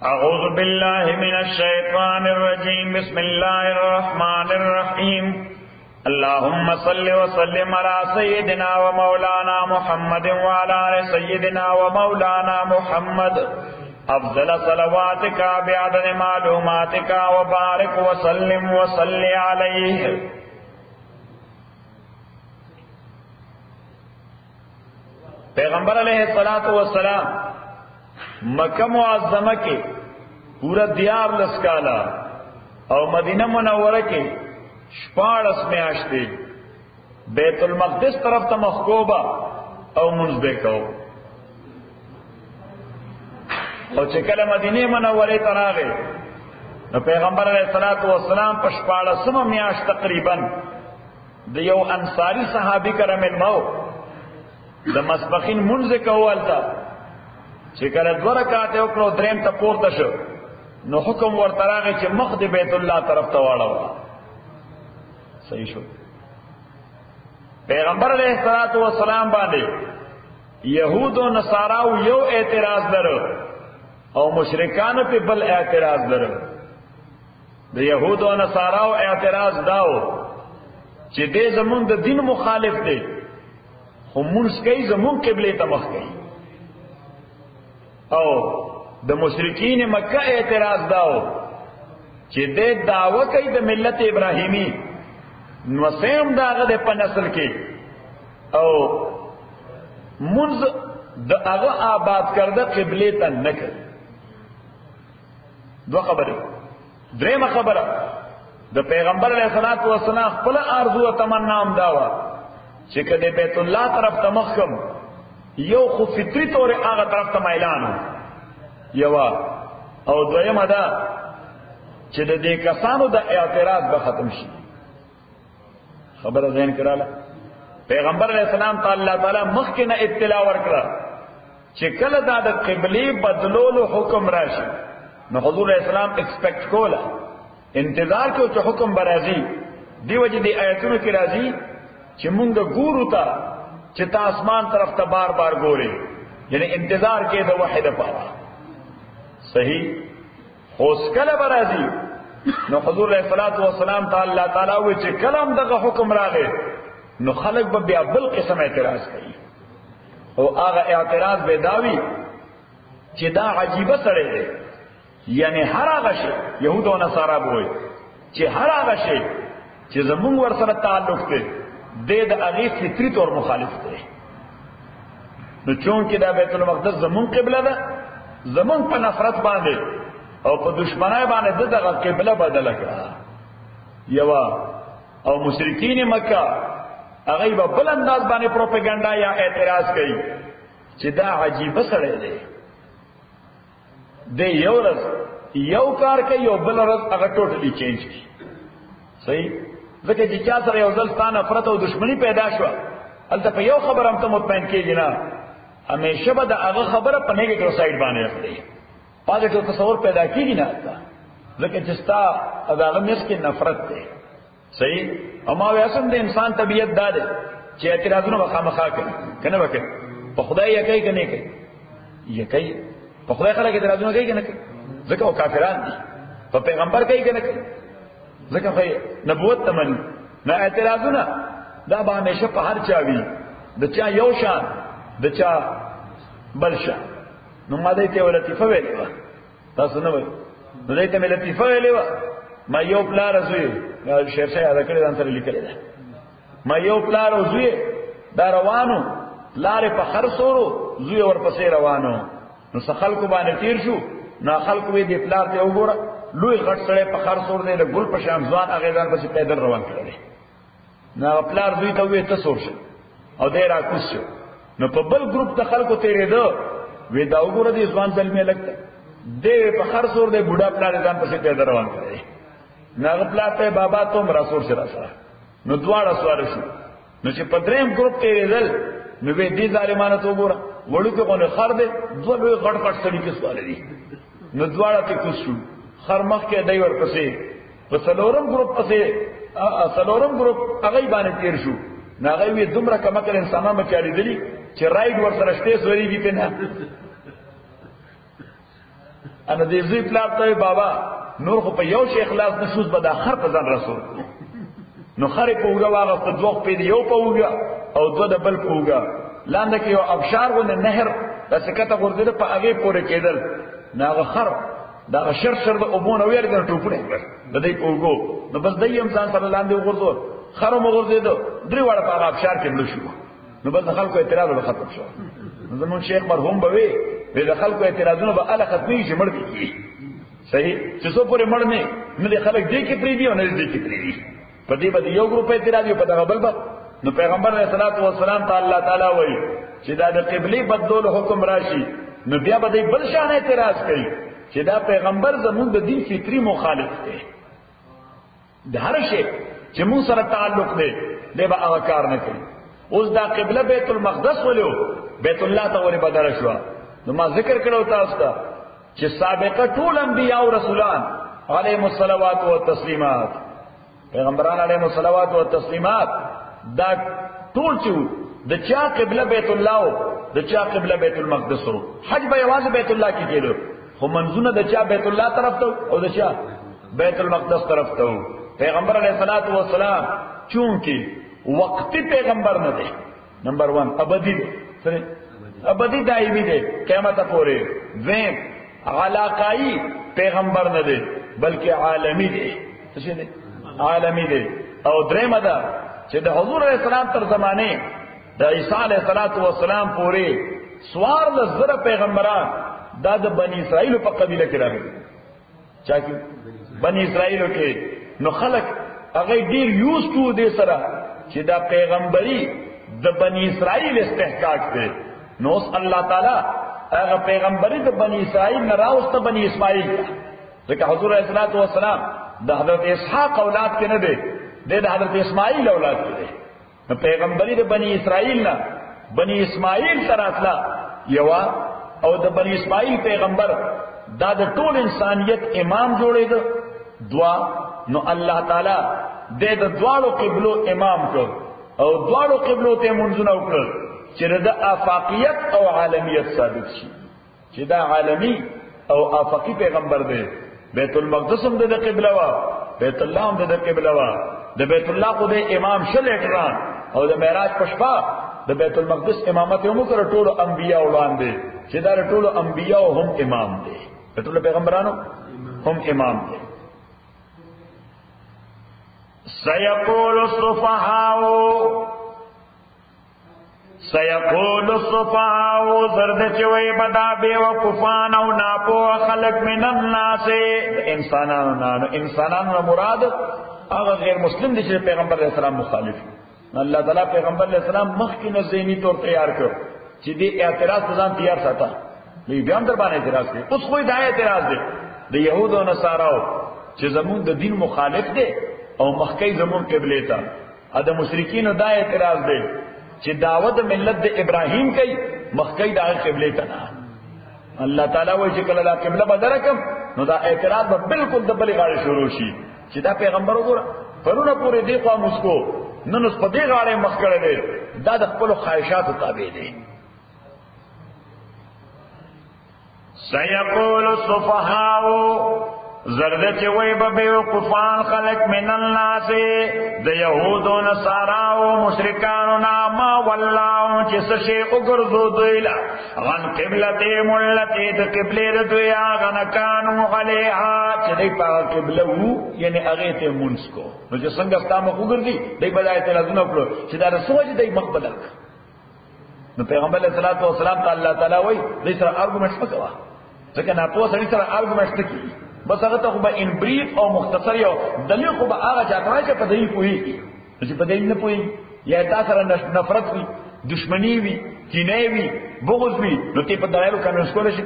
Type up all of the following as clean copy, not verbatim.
أعوذ بالله من الشيطان الرجيم بسم الله الرحمن الرحيم اللهم صل وسلم على سيدنا ومولانا محمد وعلى آل سيدنا ومولانا محمد أفضل صلواتك بعدد معلوماتك وبارك وسلم وصل عليه. پیغمبر علیہ الصلوۃ والسلام مکہ معظمہ کے پورا دیار لسکالا اور مدینہ منورہ کے شپاڑس میں آشتے بیت المقدس طرف تا مخکوبہ او منزبے کو اور چکل مدینہ منورہ تراغے پیغمبر علیہ الصلوۃ والسلام پر شپاڑسم میاش تقریباً دیو انصاری صحابی کرم المو د مسبخین منځ کول تا چې کله دوه رکعات وکړو دریم ته پورته شو نو حکم ورته راغی چې مخ د بیت الله طرف ته واړو. صحیح شو. پیغمبر علیه الصلاۃ والسلام باندې یهود او نصاراو یو اعتراض درو او مشرکان په بل اعتراض درو. د یهود او نصاراو اعتراض داو چې دې زمونږ د دین مخالف دی خو منس کئی زمون قبلے تمخ کئی. او د مشرکین مکہ اعتراض داو چې دې دعوه کوي د ملت ابراهیمی نو سیم داغه د په نسل کې او منز د هغه آباد کرده قبلے ته نه کوي. دو خبره. درېمه خبره د پیغمبر علیه الصلاۃ والسلام خپل ارزو او تمنا هم داوا چې کله بیت الله طرف ته مخکم یو خو فطری طور هغه طرف ته میلان یو او دویمه دا چې د دې کسانو د اعتراض به ختم شي. خبره ذهن کړاله پیغمبر علیہ السلام تعالی مخکې نه اطلاع ورکړه چې کله دا د قبلې بدلولو حکم راشي نو حضور علیہ السلام ایکسپیکټ کوله انتظار کو چې حکم برازي دی وجه دی آیتونو کې راځي چې مونږ ګورو تا چې تا اسمان طرف ته بار بار ګوري یعنی انتظار کې د وحی لپاره. صحیح. اوس کله برازي نو حضور علیہ الصلوۃ والسلام تعالی وی چې کلام دغه حکم راغی نو خلق به بیا بل قسم اعتراض کوي او هغه اعتراض به داوی چې دا عجیبه سره دی یعنی هر هغه شی يهود او نصارا وایي چې هر هغه شی چې زمونږ ور سره تعلق دی د هغه فطری طور مخالف دی. نو چون کې دا بیت المقدس زمون قبله ده زمون په نفرت باندې او په دشمنای باندې دغه قبله بدله کړه یو او مشرکین مکه هغه په بل انداز باندې پروپاګاندا یا اعتراض کوي چې دا عجیب سره دی د یو ورځ یو کار کوي او بل ورځ هغه ټوټلی چینج کوي. صحیح. ځکه چې چا سره یو ځل ستانه نفرت او دشمنی پیدا شو البته په یو خبر هم ته مطمئن کېږي نه همیشه به د هغه خبره په نیگیټیو سایډ باندې راځي پازیټیو تصور پیدا کېږي نه ځکه چې ستا هغه مېس کې نفرت دی. صحیح. او ما ویسم د انسان طبیعت دا ده چې اعتراضونه مخامخا کوي کنه وکړي په خدای یې کوي کنه کوي یې کوي په خدای خلک اعتراضونه کوي کنه کوي ځکه او کافران دي په پیغمبر کوي کنه کوي ځکه خو نبوت تمن نه اعتراضونه دا به همیشه په هر چا وي د چا یو شان د چا بل شان. نو ما دې ته ولطیفه ویلې تاسو نه وایي نو دې ته لطیفه ویلې ما یو پلار زوی شیخ شاه دا کړی ځان سره لیکل ده ما یو پلار زوی دا روانو لارې په خرصورو زوی ورپسې روانو نو خلکو باندې تیر شو نو خلکو دې پلار ته وګوره لوی غټ سره په خر سور دی له ګل په شان ځوان هغه ځان پسې پیدل روان کړی نو پلار دوی ته وې ته سور شو او دې را کوس شو نو په بل ګروپ د خلکو تیرې دو وې دا وګوره دې ځوان بل مې لګته دې په خر سور دی بوډا پلار ځان پسې پیدل روان کړی نو پلار ته بابا ته مرا سور سره نو دواړه سوار شو نو چې په دریم ګروپ تیرې دل نو وې دې ظالمانه ته وګوره وړو کې غو خر دې دوه لوی غټ غټ سړي کې سوار دي نو دواړه ته کوس شو خر مخ کې دای ور پسې په څلورم ګروپ پسې سلورم ګروپ هغه باندې تیر شو ناغه وی دومره کمکل انسانانو چالي دي چې رائټ ور سره شته سوريږي په نه انا دې زی پلاټ ته بابا نور خو په یو شی اخلاص نشوز به د اخر په ځان رسول نو خره پوګه واغه په دوه په یو پوګه او دوه د بل پوګه لاندې کې یو ابشار ونه نهر د سکته ورده په هغه پورې کېدل ناغه خر دا شر د اوبونه ویر د ټوپړې د دې پوګو نو بس دیم ځان سره لاندې ورغور خرو مغرزه دو درې وړه په ابشار کې نشو نو بس خلکو اعتراض له ختم شو زمون شیخ مرحوم بوي د خلکو اعتراضونه به ال ختمي چې مړ دي صحیح چې څو پورې مړ نه نه خلک دې کې پری دي او نه دې کې پری دي په دې باندې یو ګروپ اعتراض یو په دغه بل نو پیغمبر علیه الصلاۃ والسلام تعالی تعالی وایي چې دا د قبلي بدلول حکم راشي نو بیا به بل شان اعتراض کوي چې دا پیغمبر زموږ د دین فطری مخالف دی د هر شی چې موږ سره تعلق دی دی به هغه کار نه کوي اوس دا قبله بیت المقدس ولو بیت الله ته ورې بدل شو نو ما ذکر کړو تاسو ته چې سابقه ټول انبیاء او رسولان علیهم الصلوات والتسلیمات پیغمبران علیهم الصلوات والتسلیمات دا ټول چې د چا قبله بیت الله او د چا قبله بیت المقدس وو حج به یوازې بیت الله کې کېدو خو منځونه د چا بیت الله طرف ته او د چا بیت المقدس طرف ته وو پیغمبر علیه الصلوات والسلام چونکی وقتی پیغمبر نه دی نمبر 1 ابدی دی سره ابدی دایمی دی قیامت پورې وین علاقائی پیغمبر نه دی بلکې عالمی دی څه دی عالمی دی او درېمه ده چې د حضور علیه السلام تر زمانه د عیسی علیه السلام پورې سوار لزر پیغمبران دا د بنی اسرائیل په قبیله کې راغلي چا کې بنی اسرائیل کې نو خلق هغه ډیر یوز ټو دې سره چې دا پیغمبري د بنی اسرائیل استحقاق دی نو الله تعالی هغه پیغمبري د بنی اسرائیل نه راوسته بنی اسماعیل ځکه حضور علیه السلام د حضرت اسحاق اولاد کې نه دی د حضرت اسماعیل اولاد کې دی نو پیغمبري د بنی اسرائیل نه بنی اسماعیل سره اصله یوا او د بنی اسماعیل پیغمبر دا د ټول انسانیت امام جوړېد دعا نو الله تعالی د دواړو قبلو امام کړ او دواړو قبلو ته منځونه وکړ چې د افاقیت او عالمیت ثابت شي چې دا عالمی او افاقی پیغمبر دی بیت المقدس هم د قبله وا بیت الله هم د قبله وا د بیت الله خو د امام شل اکران او د معراج پښپا د بیت المقدس امامت هم کړ ټول انبیاء وړاندې چې دا ټول انبیاء هم امام دي ټول پیغمبرانو هم امام دي سيقول الصفحاء زرد چوي بدا بے وقفان او ناپو خلق من الناس انسانانو مراد هغه غیر مسلم دي چې پیغمبر علیہ السلام مخالف الله تعالی پیغمبر علیہ السلام مخکې ذهني طور تیار کړ چې دې اعتراض ځان تیار ساته نو بیا هم در باندې اعتراض کوي اوس خو دا اعتراض دی د يهودو او نصاراو چې زمون د دین مخالف دي او مخکې زمون قبله ته د مشرکین دا اعتراض دی چې دعوت ملت د ابراهیم کوي مخکې د قبله ته نه الله تعالی وایي چې کله د قبله بدرکم نو دا اعتراض به بالکل د بلې غاړه شروع شي چې دا پیغمبر وګوره پرونه پورې دی قوم مسکو نن اوس په دې غاړه مخ کړه دی دا د خپل خواهشاتو تابع دی سيقول السفهاء زرد چې وای به بیوقفان خلق من الناس د يهود او نصارا او مشرکان ما والله چې څه شي وګرځو دوی لا غن قبلتهم التي د قبله دوی هغه کانو عليها چې دوی په قبله وو یعنی هغه ته مونږ کو نو چې څنګه ستامه وګرځي دوی بدايه ته لازم وکړو چې دا رسول دوی مخ بدل نو پیغمبر علیه الصلاۃ والسلام تعالی وای دوی سره ارګومنټ وکړه ځکه نه په سړي سره ارګومنټ کوي بس هغه ته خو ان بریف او مختصر یو دلیل خو به هغه چاته چې په دې پوي چې په دې نه پوي یا تاسو سره نفرت وي دشمنی وي کینه وي بغض وي نو ته په دلایلو کانو سکول شي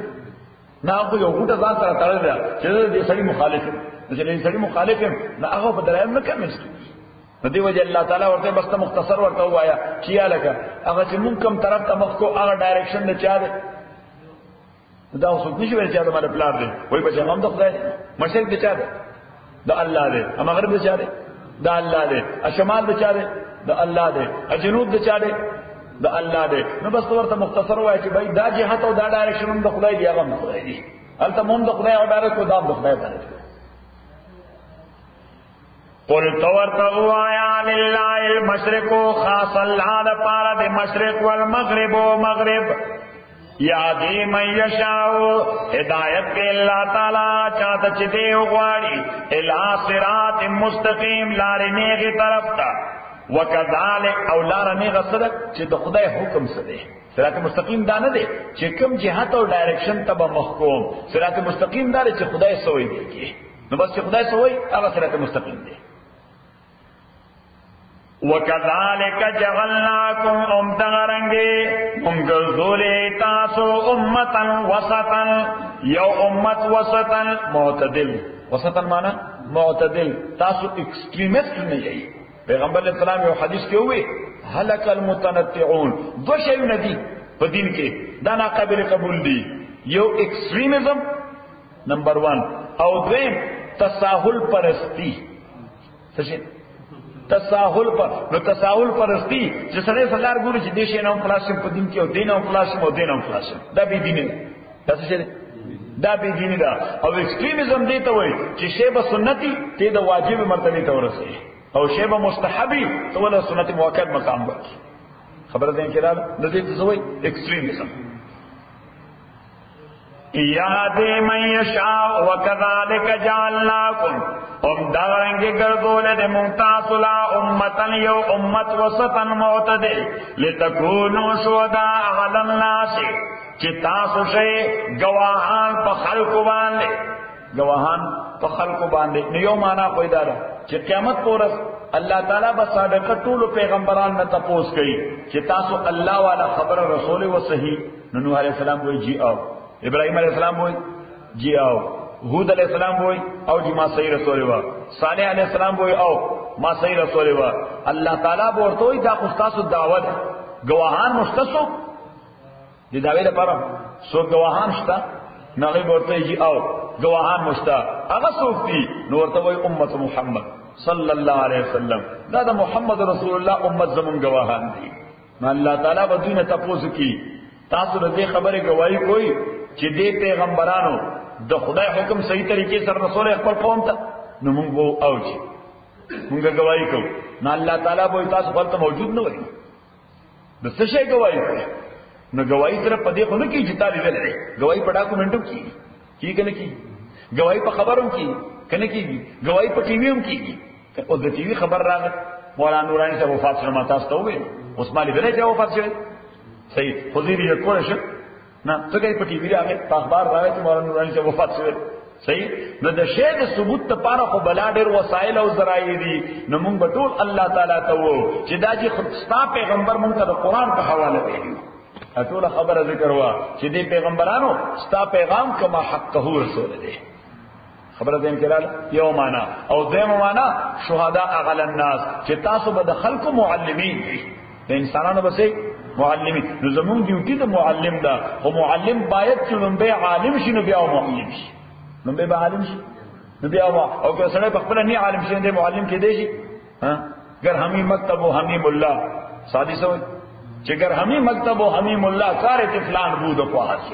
نه خو یو ګوټه ځان سره تړل دی چې دې سړي مخالف چې دې سړي مخالف نه هغه په دلایل نه کمل شي نو دی وجه الله تعالی ورته بس مختصر ورته وایا چې الکه هغه چې مونږ کوم طرف ته مخ کو هغه ډایرکشن نه چا ده دا اوس نشي ویل چې دا مال پلان دی وای په جام د خدای مشرق دي چا ده د الله دی مغرب دي چا ده دا الله دی، شمال د چا دی؟ د الله دی، جنوب د چا دی؟ د الله دی. نو بس ورته مختصر وایي چې بھائی دا جهت او دا ډایرکشن هم د خدای دی، هغه هم خدای دی. هلته مون د خدای عبادت کو، دا د خدای عبادت کو. قل تورته وایا لله المشرق، خاص الله د پاره د مشرق والمغرب او مغرب. یادی من یشاء، ہدایت کے اللہ تعالی چاہتا چدے غواړي الی صراط مستقیم، لار نیغه طرف تا. وکذالک او لار نیغه صدق چې د خدای حکم سره صراط مستقیم دا نه دی چې کوم جهت او ډایرکشن ته محکوم. صراط مستقیم دا چې خدای سوې دی، نو بس چې خدای سوې هغه صراط مستقیم دی. وَكَذَلِكَ جَعَلْنَاكُمْ أُمَّةً مُنْغَرْزُولِ تَاسُ أُمَّةً وَسَطًا، یو امت وسطا معتدل. وسطا معنی معتدل، تاسو ایکسٹریمسٹ نه یی. پیغمبر علیہ السلام یو حدیث کې وی هلك المتنطعون، دو شیونه دي په دین کې دا ناقابل قبول دي. یو ایکسټریمزم نمبر 1، او دویم تساهل پرستی. څه تساهل پر نو تساهل پرستی چې سړی فلار ګوري چې دیشه نوم خلاصم په دین کې او دینه خلاصم او دینه خلاصم، دا به دینه دا څه دی؟ دا به دینه ده. او ایکسټریمزم دی ته وایي چې شی به سنتي ته د واجب مرتبه ته ورسي، او شی به مستحبي ته ول سنت موکد مقام ورکړي. خبره ده کړه د دې څه وایي ایکسټریمزم. یادی من یشاء وکذالک جعلناکم، دارنگی گردول دے ممتاثلا امتن یو امت وسطا معتدل لتکونو شہداء علی الناس، چی تاسو شئی گواہان پا خلقو باندے، گواہان پا خلقو باندے. نیو مانا کوئی دارا چی قیامت پورس اللہ تعالیٰ با صادقہ طول پیغمبران میں تپوس گئی چی تاسو اللہ والا خبر رسول و صحیح. نوح علیہ السلام کوئی جی آؤ، ابراہیم علیہ السلام ہوئی جی آؤ، ہود علیہ السلام ہوئی او جی ما صحیح رسول ہوا، صالح علیہ السلام ہوئی او ما صحیح رسول ہوا. اللہ تعالیٰ بورتو ہی دا خستاسو دعوت گواہان مشتسو دی دعوی دا پارا سو گواہان شتا ناغی بورتو ہی جی آؤ گواہان مشتا اگا سوکتی نورتو ہوئی امت محمد صلی اللہ علیہ وسلم. دا دا محمد رسول اللہ امت زمون گواہان دی. اللہ تعالیٰ بدون تپوس کی تاسو دے خبر گواہی کوئی چې دې پیغمبرانو د خدای حکم صحیح طریقې سره رسول خپل قوم ته نو موږ وو او چې موږ گواہی کوو. نو الله تعالی به تاسو خپل ته موجود نه وای د څه شي گواہی کوي. نو گواہی سره پدې خو نه کی چې تعالی دلې گواہی په ډاکومنټو کې کی کنه کی گواہی په خبرو کې کنه کی گواہی په ټي وي هم کیږي. او د ټي وي خبر راغی مولانا نورانی صاحب وفات شوه، ما تاسو ته وویل عثمان بن عفان وفات شوه. صحیح خودی یې کول شي نه څنګه په ټي وی راغی په اخبار راغی چې مولانا نورانی صاحب وفات شوه. صحیح نو د شی د ثبوت لپاره خو بلا ډېر وسایل او ذرایع دي. نو موږ به ټول الله تعالی ته وو چې دا چې ستا پیغمبر موږ ته د قران په حواله ویلي. ټول خبره ذکر وا چې دې پیغمبرانو ستا پیغام کما حقه رسول دی. خبره دې کړه یو معنا او دیم معنا شهدا اغل الناس چې تاسو به د خلکو معلمین دي، د انسانانو به معلمین. نو زمون ډیوټي د معلم دا، او معلم باید چې لومبه عالم شي نو بیا معلم شي، لومبه به عالم شي نو بیا او که سره په خپل نه عالم شي د معلم کې دی شي. ها ګر همي مکتب او همیم الله سادي سوي چې ګر همي مکتب او همیم الله کار فلان بود او خاص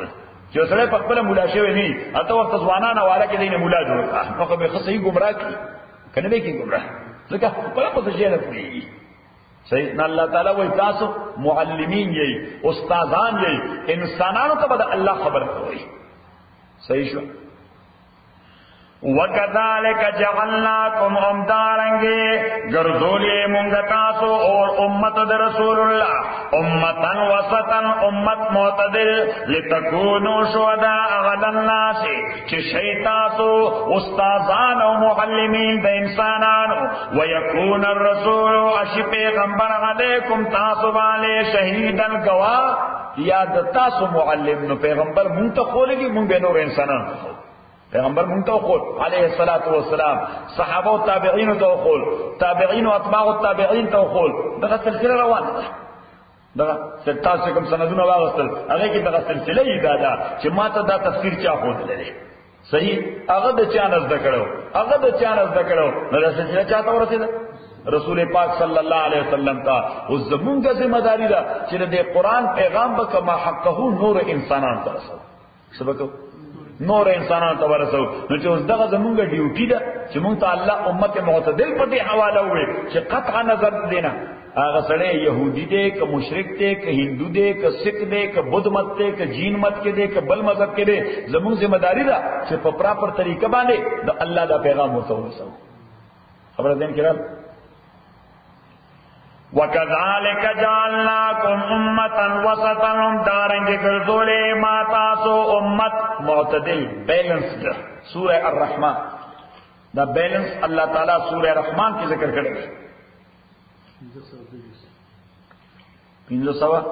چې سره په خپل مولا شوی نه اته وخت ځوانانه والا کې دینه مولا جوړ کړه نو به خصي گمراه کی کنه به کی گمراه ځکه په خپل څه نه کوي. صحیح نه الله تعالی وای تاسو معلمین یی استادان یی انسانانو ته به الله خبر کوي. صحیح شو. وَكَذَلِكَ جَعَلْنَاكُمْ أُمَّةً گردولی منگتاسو اور امت در رسول اللہ امتاً وسطاً امت معتدل لتکونوا شهداء علی الناس چی شیطاسو استاذان و معلمین دا انسانانو ویکون الرسول اشی پیغمبر علیکم تاسو والے شہیداً گواہ یاد تاسو معلم نو پیغمبر منتا خولگی من بے نور انسانان خول پیغمبر منتو قول علیہ الصلوۃ والسلام صحابه او تابعین تو قول تابعین او اتباع التابعین تو قول دغه سلسله روانه ده. دغه 70 کوم سندونه واغستل هغه کې دغه سلسله یې دادا چې ماته دا تفسیر چا خو دلې. صحیح هغه د چانس دکړو هغه د چانس دکړو نو دا سلسله چاته ورسېده رسول پاک صلی الله علیه وسلم ته او زمونږه ذمہ داری ده چې د قرآن پیغام به کما حقه نور انسانان ته رسو سبق نور انسانان ته ورسو نو چې اوس دغه زمونږه ډیوټي ده چې مونږ ته الله امت معتدل په دې حواله وي چې قطع نظر دینا هغه سړی يهودي دی که مشرک دی که هندو دی که سکھ دی که بدھ مت دی که جین مت کې دی که بل مذهب کې دی زموږ ذمہ داری ده چې په پراپر طریقه باندې د الله دا پیغام ورته ورسو خبره دین کړه وَكَذَلِكَ جَعَلْنَاكُمْ أُمَّةً وَسَطًا دارنګ ګرځولې ما تاسو امت معتدل بیلنسډ سورہ الرحمن دا بیلنس الله تعالی سورہ الرحمن کې ذکر کړی دی 500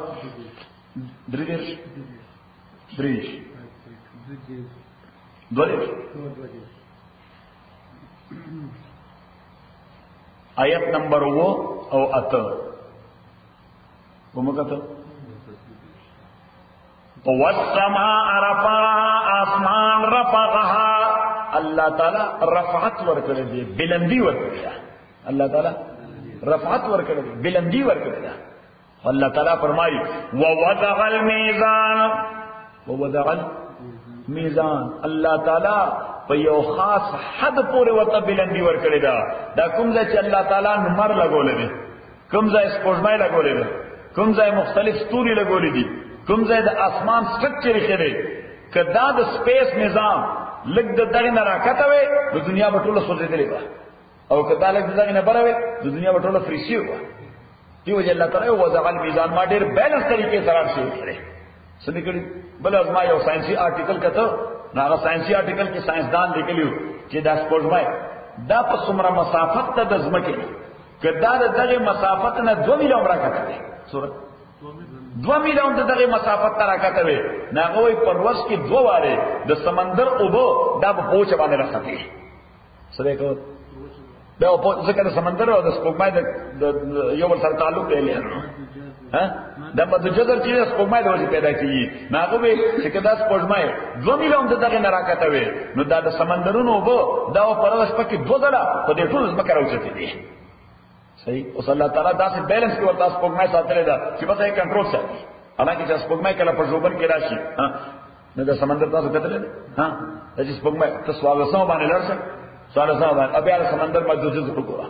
دریش آیت نمبر 9 او 8 ومکته والسماء رفعها آسمان رفعها الله تعالی رفعت ورکړي دی بلندی ورکړي الله تعالی رفعت ورکړي بلندی ورکړي الله تعالی فرمایي ووضع الميزان الله تعالی په یو خاص حد پورې ورته بلندی ورکړي دا کوم ځای چې الله تعالی نمبر لګولې دي کوم ځای سپوږمۍ لګولې ده کوم ځای مختلف ستوري لګولې دي کوم ځای د اسمان سټرکچر خېره کدا د سپیس نظام لګ د دغه نه راکته وي د دنیا په ټوله سوځېدلې ده او کدا لګ دغه نه بره وي د دنیا په ټوله فریسي وي دیو چې الله تعالی وضع الميزان ما ډېر بیلنس طریقې سره شروع کړي سمې کړي بل از ما یو ساينسي آرټیکل کته هغه ساينسي آرټیکل کې ساينسدان لیکلیو چې دا سپوږمۍ دا په څومره مسافت ته د ځمکې کدا دغه مسافت نه 2 میلیون راکته دي سورہ 2 میلیون دغه مسافت ته راکته وي ناغوي پرواز کې 2 واره د سمندر اوبو دا په پوهچ باندې راځي سره کو دا په ځکه د سمندر او د سپوږمۍ د یو بل سره تعلق دی ها دا په جزر کې سپوږمۍ د وجه پیدا کیږي ناغوي چې کدا سپوږمۍ 2 میلیون دغه نه راکته وي نو دا د سمندرونو اوبو دا پرواز پکې 2 ځله په دې ټول ځمکه راوځي دي صحیح اوس الله تعالی داسې بیلنس کې ورته سپوږمۍ ساتلې ده چې بس یې کنټرول ساتي حالانکه چې سپوږمۍ کله په ژوبن کې راشي ها نو د سمندر تاسو کتلې ها د سپوږمۍ تاسو واسو باندې لرسه سوال باندې بیا سمندر مدوجز وګوره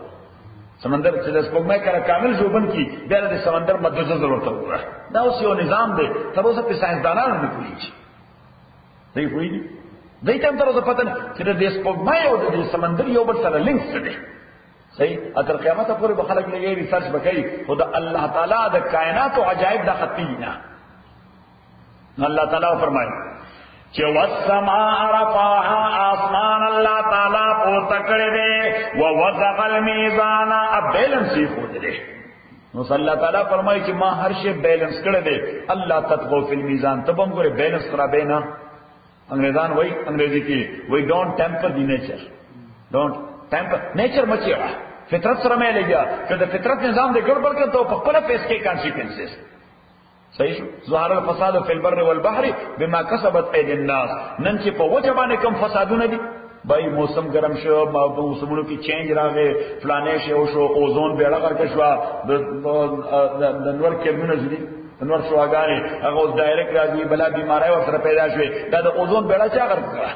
سمندر چې د سپوږمۍ کله کامل ژوبن کې بیا د سمندر مدوجز ورته وګوره دا اوس یو نظام دی تر اوسه په ساينسدانانو نه کوي صحیح وایي دای ته تر اوسه پته نه چې د سپوږمۍ او د سمندر یو بل سره لینک څه دی صحیح اتر قیامت پورې به خلک لګي ریسرچ وکړي خدا الله تعالی د کائنات او عجائب د ختمي نه الله تعالی فرمایي چې والسماء رفعها آسمان الله تعالی پورته کړی دی او وضع الميزان بیلنس یې خو دی نو الله تعالی فرمایي چې ما هر شی بیلنس کړی دی الله تطغوا فی الميزان تبم ګوره بیلنس کرا بینا انګریزان وای انګریزي کې وای ډونټ ټیمپر دی نیچر ډونټ ټیمپر نیچر مچیا فطرت سره مې لګیا چې د فطرت نظام د ګډوډ کړه ته په خپل فیس کې کانسیکوینسز صحیح شو ظهر الفساد فی البر والبحر بما کسبت ايدي الناس نن چې په وجه باندې کوم فسادونه دي بای موسم ګرم شو موسمونو کې چینج راغی فلانه شو اوزون بیړه ورکړ شو د نور کېمونه زدي نور شواګانی هغه اوس ډایرکټ راځي بلا بیماری ورسره پیدا شوه دا د اوزون بیړه چا ورکړه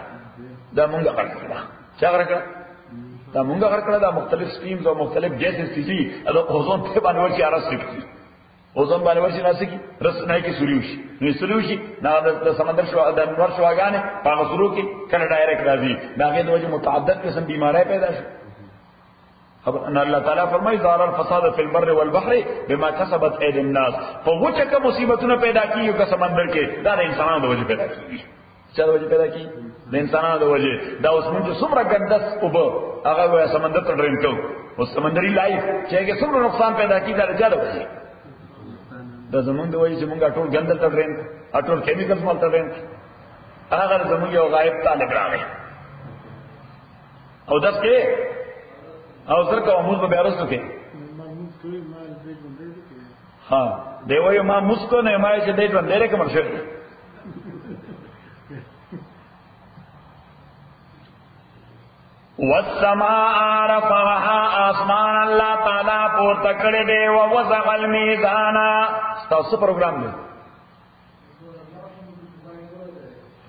دا مونږ ورکړه چا ورکړه دا مونږ ورکړه دا مختلف سټریمز او مختلف گیسز دي دا اوزون په باندې ورشي ارسټي اوزون باندې ورشي ناسکی رسنه کې سوليوشي نو سوليوشي دا د سمندر شو د نور شواګانې په غسرو کې کله ډایرکټ راځي دا غي د وجه متعدد قسم بیماری پیدا شي خبر ان الله تعالی فرمایي ظهر الفساد فی البر والبحر بما کسبت ايدي الناس په وجه کې مصیبتونه پیدا کیږي که سمندر کې دا د انسانانو د وجه پیدا کیږي چا د وجه پیدا کیږي د انسانانو د وجه دا اوس موږ څومره ګندس اوب هغه سمندر ته ډرین کوو او سمندري لایف چې هغه څومره نقصان پیدا کیږي دا رجاله وجه دا زمونږ د وجه چې موږ ټول ګندل ته ډرین ټول کیمیکلز مال ته ډرین هغه زمونږ یو غایب طالب راغی او داس کې او سر کا موږ به ارسو کې ها دیو یو ما مسکو نه ما چې دې باندې لري کوم څه والسماء رفعها آسمان الله تعالی پورته کړی دی او وزغ المیزان تاسو پروګرام دی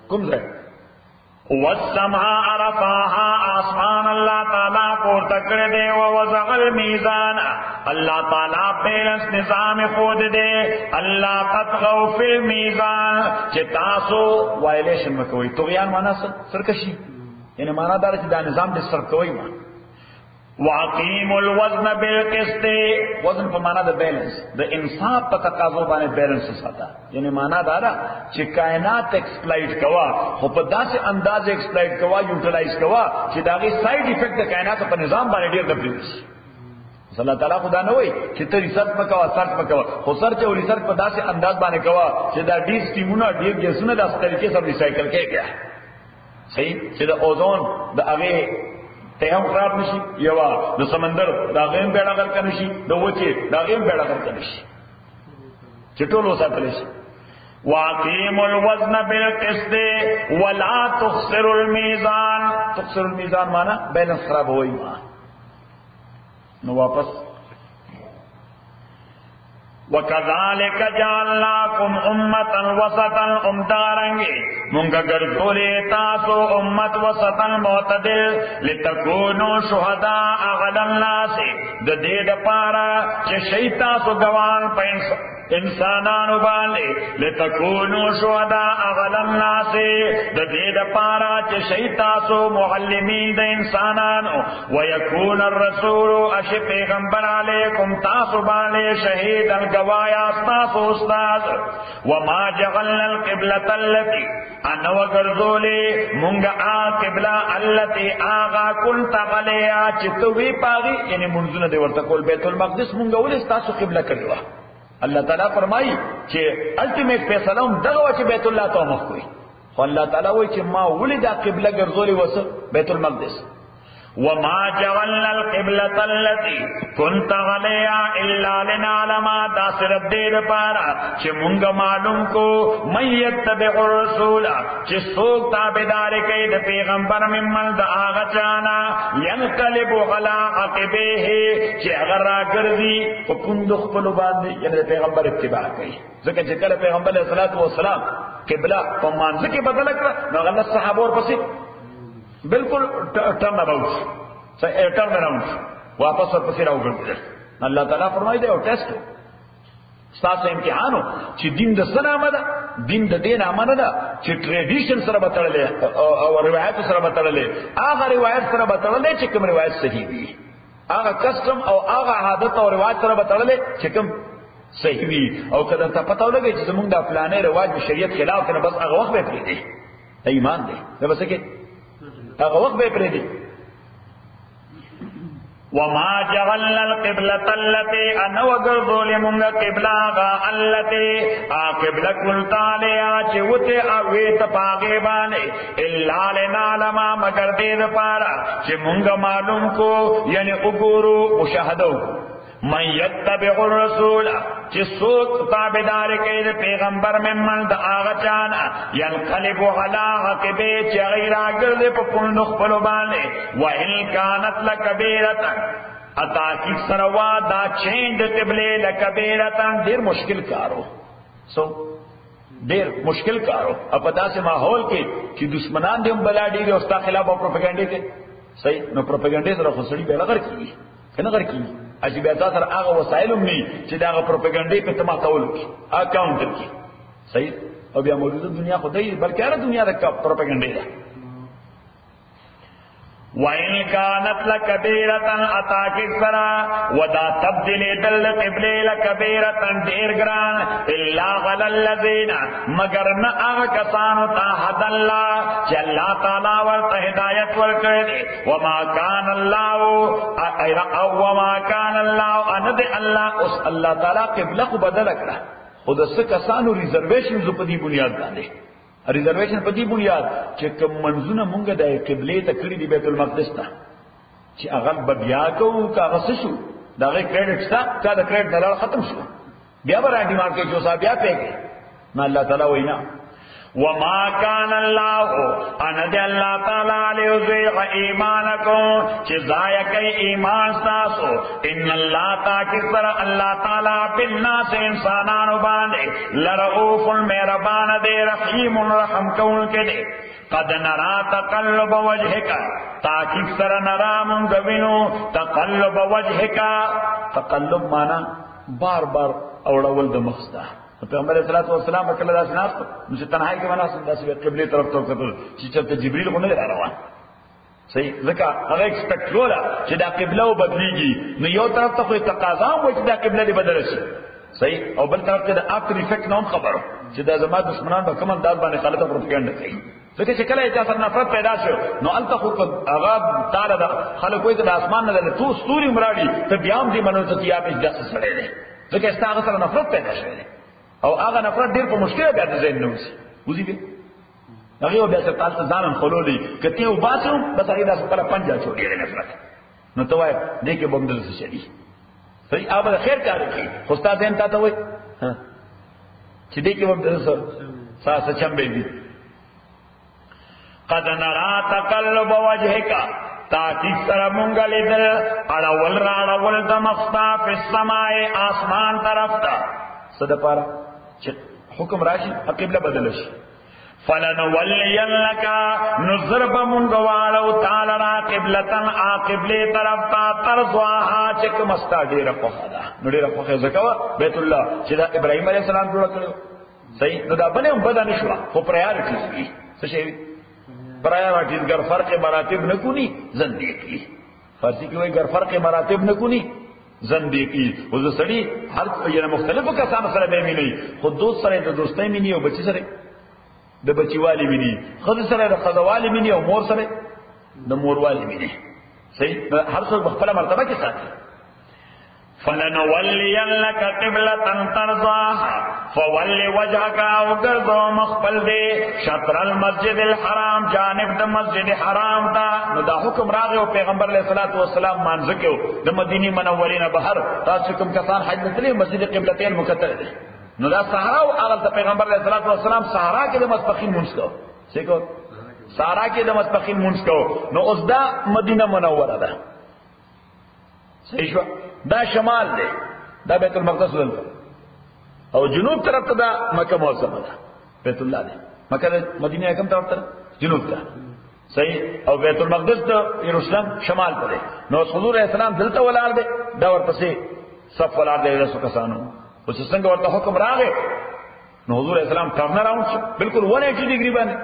کوم ځای والسماء رفعها آسمان الله تعالی پورته کړی دی او وزغ المیزان الله تعالی بیلنس نظام خود دی الله تطغوا فی المیزان چې تاسو وایلیشن وکوي طغیان معنا سرکشي یعنی معنا دا چې دا نظام دې سر کوي واقیموا الوزن بالقسط وزن په معنا د بیلنس د انصاف په تقاضا باندې بیلنس وساته یعنی معنا دا ده چې کائنات ایکسپلایټ کوا خو په داسې انداز ایکسپلایټ کوا یوټیلایز کوا چې داغه ساید افیکټ د کائنات په نظام باندې ډیر د پریوس الله تعالی خدا نه وای چې ته ریسرچ وکوا سرچ وکوا خو سرچ او ریسرچ په داسې انداز باندې کوا چې دا ډیر سټیمونه ډیر ګیسونه د طریقې سره ریسایکل کېږي صحیح چې د اوزون د هغه ته هم خراب نشي یوا د سمندر دا غیم بیړه غل کنه شي د وچه دا غیم بیړه غل کنه شي چټول وساتل شي واقیموا الوزن بالقسط ولا تخسروا الميزان تخسروا الميزان معنا بیلنس خراب وای نو واپس وَكَذَلِكَ جَعَلْنَاكُمْ أُمَّةً وَسَطًا دارنگی مونږه ګرځولې تاسو امت وسطا معتدل لتكونوا شهداء على الناس د دې لپاره چې شي تاسو ګوان پېنس انسانانو باندې لتكونوا شهداء على الناس د دې لپاره چې شي تاسو معلمین د انسانانو ويكون الرسول اش پیغمبر علیکم تاسو باندې شهید گوایا تاسو استاد وما جعلنا القبلة التي ان وغرذولي مونږه قبلة التي آغا كنت عليها چې تو وی پاغي یعنی منځونه دی ورته کول بیت المقدس مونږه ولې تاسو قبله کړو الله تعالی فرمایي چې الټیمیټ فیصله هم دغه چې بیت الله ته مخ کوي خو الله تعالی وایي چې ما ولې دا قبله ګرځولې وسه بیت المقدس وما جعلنا القبلة التي كنت عليها الا لنعلم داسر دیر پارا چې مونږ معلوم کو من يتبع الرسول چې څوک تابعدار کوي د پیغمبر ممن د هغه چانا ينقلب على عقبيه چې هغه راګرځي په پوند خپل باندې یعنی د پیغمبر اتباع کوي ځکه چې کله پیغمبر علیه الصلاۃ والسلام قبله په مانځ کې بدل کړه نو هغه صحابه ورپسې بالکل ټرن اباؤٹ ټرن اراؤنڈ واپس ورپسې راوګرځي الله تعالی فرمایي دا یو ټیسټ ستاسو امتحانو چې دین د سلامه ده دین د دین امانه ده چې ټریډیشن سره بتړلې او روایت سره بتړلې هغه روایت سره بتړلې چې کوم روایت صحیح وي هغه کسٹم او هغه عادت او روایت سره بتړلې چې کوم صحیح وي او کله ته پته ولګي چې زمونږ د فلانه رواج د شریعت خلاف کنه بس هغه وخت به پری دی ایمان دی دا بس کې هغه وخت به پری دی وما جعلنا القبلة التي انا وغرذول من قبلة التي قبلة قلت عليها چوته اویت پاگے بانے الا لنعلم مگر دید پارا چه منگا معلوم کو یعنی اگورو مشاہدو من يتبع الرسول چې څوک تابعدار کوي د پیغمبر ممن د هغه چانا ينقلب على عقبه چې غیر اګرځي په پوند خپل باندې وان كانت لكبيره اتا کی سروا دا چینج قبله لکبیره ډیر مشکل کارو سو ډیر مشکل کارو په داسې ماحول کې چې دشمنان دې بلا ډیر او ستا خلاف او پروپاګاندا کې صحیح نو پروپاګاندا سره خو سړي به لغړ کیږي کنه غړ کیږي اجبه تاسو هغه وسایل هم نه چې دا پروپاګاندا په تما تول کی اکاونټ کی صحیح او بیا موجوده دنیا خدای بلکې هر دنیا د پروپاګاندا ده وَإِنْ كَانَتْ لَكَبِيرَةً أَتَاكِ السَّرَى وَدَا تَبْدِلِ دَلَّ قِبْلِ لَكَبِيرَةً دِير گران إِلَّا غَلَى الَّذِينَ مگر نہ آغا کسانو تا حد اللہ چی اللہ تعالی ورطا ہدایت ورکردی وَمَا كَانَ اللَّهُ وَمَا كَانَ اللَّهُ اَنَدِ اللہ اس اللہ تعالی قبلہ کو بدل اکڑا خود اس کسانو ریزرویشن زو پدی بنیاد باندے ریزرویشن په دې بنیاد چې کوم منځونه مونږه د قبله ته کړی دی بیت المقدس ته چې هغه بیا کوو کاغه شو داغه کریډټ تا کا د کریډټ دلال ختم شو بیا به راډي مارکیټ جو صاحب بیا پیګ نه الله تعالی وینا وما كان الله ان دې الله تعالی ليضيع ایمانکم چې ضایع کوي ایمان تاسو ان الله تاکثر الله تعالی بالناس انسانانو باندې لرؤوف مهربان دې رحیم رحم کون کې دې قد نرى تقلب وجهك تاکثر نرى من غوینو تقلب وجهك تقلب معنا بار بار اورول د مخستا پیغمبر صلی الله علیه وسلم کله داس ناس چې تنهایی کې مناسب داسې قبله طرف ته کتل چې چرته جبرئیل غو نه روان صحیح ځکه هغه ایکسپیکټ ولا چې دا قبله و بدلیږي نو یو طرف ته خو تقاضا و چې دا قبله دی بدل شي صحیح او بل طرف ته د افتر افیکټ نوم خبرو چې دا زما دشمنان به کوم انداز باندې خلک پروپاګاندا کوي ځکه چې کله اجازه نفرت پیدا شو نو الته خو هغه تعالی د خلک وایي د اسمان نه له تو ستوري مراړي ته بیا هم دې منو ته یا به داسې سره دی ځکه ستاسو سره نفرت پیدا شوی او هغه نفرت ډیر په مشکله بیا د ځین نه وسی وزي به هغه بیا څه تعال ځانن خلولې کته او باسو بس هغه داسې پر پنځه چوډي نفرت نو ته وای دې کې بم دل څه شي صحیح اوبه خیر کار کوي خو استاد دین تا ته وای چې دې کې بم دل څه ساس چمبې دي قد نرى تقلب وجهك تاکي سره مونږ لیدل اړول راړول د مختا په سماي اسمان طرف ته صد پارا چې حکم راشي قبله بدل شي فلنولینک نظرب مونږوالو تعالی را قبلتن قبله طرف ته ترضاها چې کوم استا ډیره په خدا نو ډیره په ځکه بیت الله چې دا ابراهيم عليه السلام جوړ کړو صحیح نو دا بنه بدن شو خو پرایورټیز دي څه شي پرایورټیز ګر فرق مراتب نه کونی زندگی فارسی کې وایي ګر فرق مراتب نه کونی زندگی او زه سړی هر یو مختلفو کسانو سره به مینی خود دوست سره د دوستۍ مینی او بچی سره د بچیوالی مینی خود سره د خدوالی مینی او مور سره د موروالی مینی صحیح هر څوک خپل مرتبه کې ساتي فلنولینک قبلة ترضاها فول وجهك وغرضو مخبل دے شطر المسجد الحرام جانب د مسجد حرام تا نو دا حکم راغی او پیغمبر علیہ الصلوۃ والسلام مانځکو د مدینه منورې نه بهر تاسو کوم کسان حج نتلی مسجد قبلتین مکتل دي نو دا صحرا او هغه پیغمبر علیہ الصلوۃ والسلام صحرا کې د مسبخین منځ کو څه کو صحرا کې د مسبخین منځ کو نو اوس دا مدینه منوره ده صحیح شو دا شمال دی دا بیت المقدس دلته او جنوب طرف ته دا مکه معظمه ده بیت الله دی مکه مدینه کوم طرف ته جنوب ته صحیح او بیت المقدس ته یروشلم شمال ته دی نو حضور اسلام دلته ولار دی دا ورپسې صف ولار دی رسو کسانو او څنګه ورته حکم راغی نو حضور اسلام ټرن اراوند شو بالکل 180 ډیګري باندې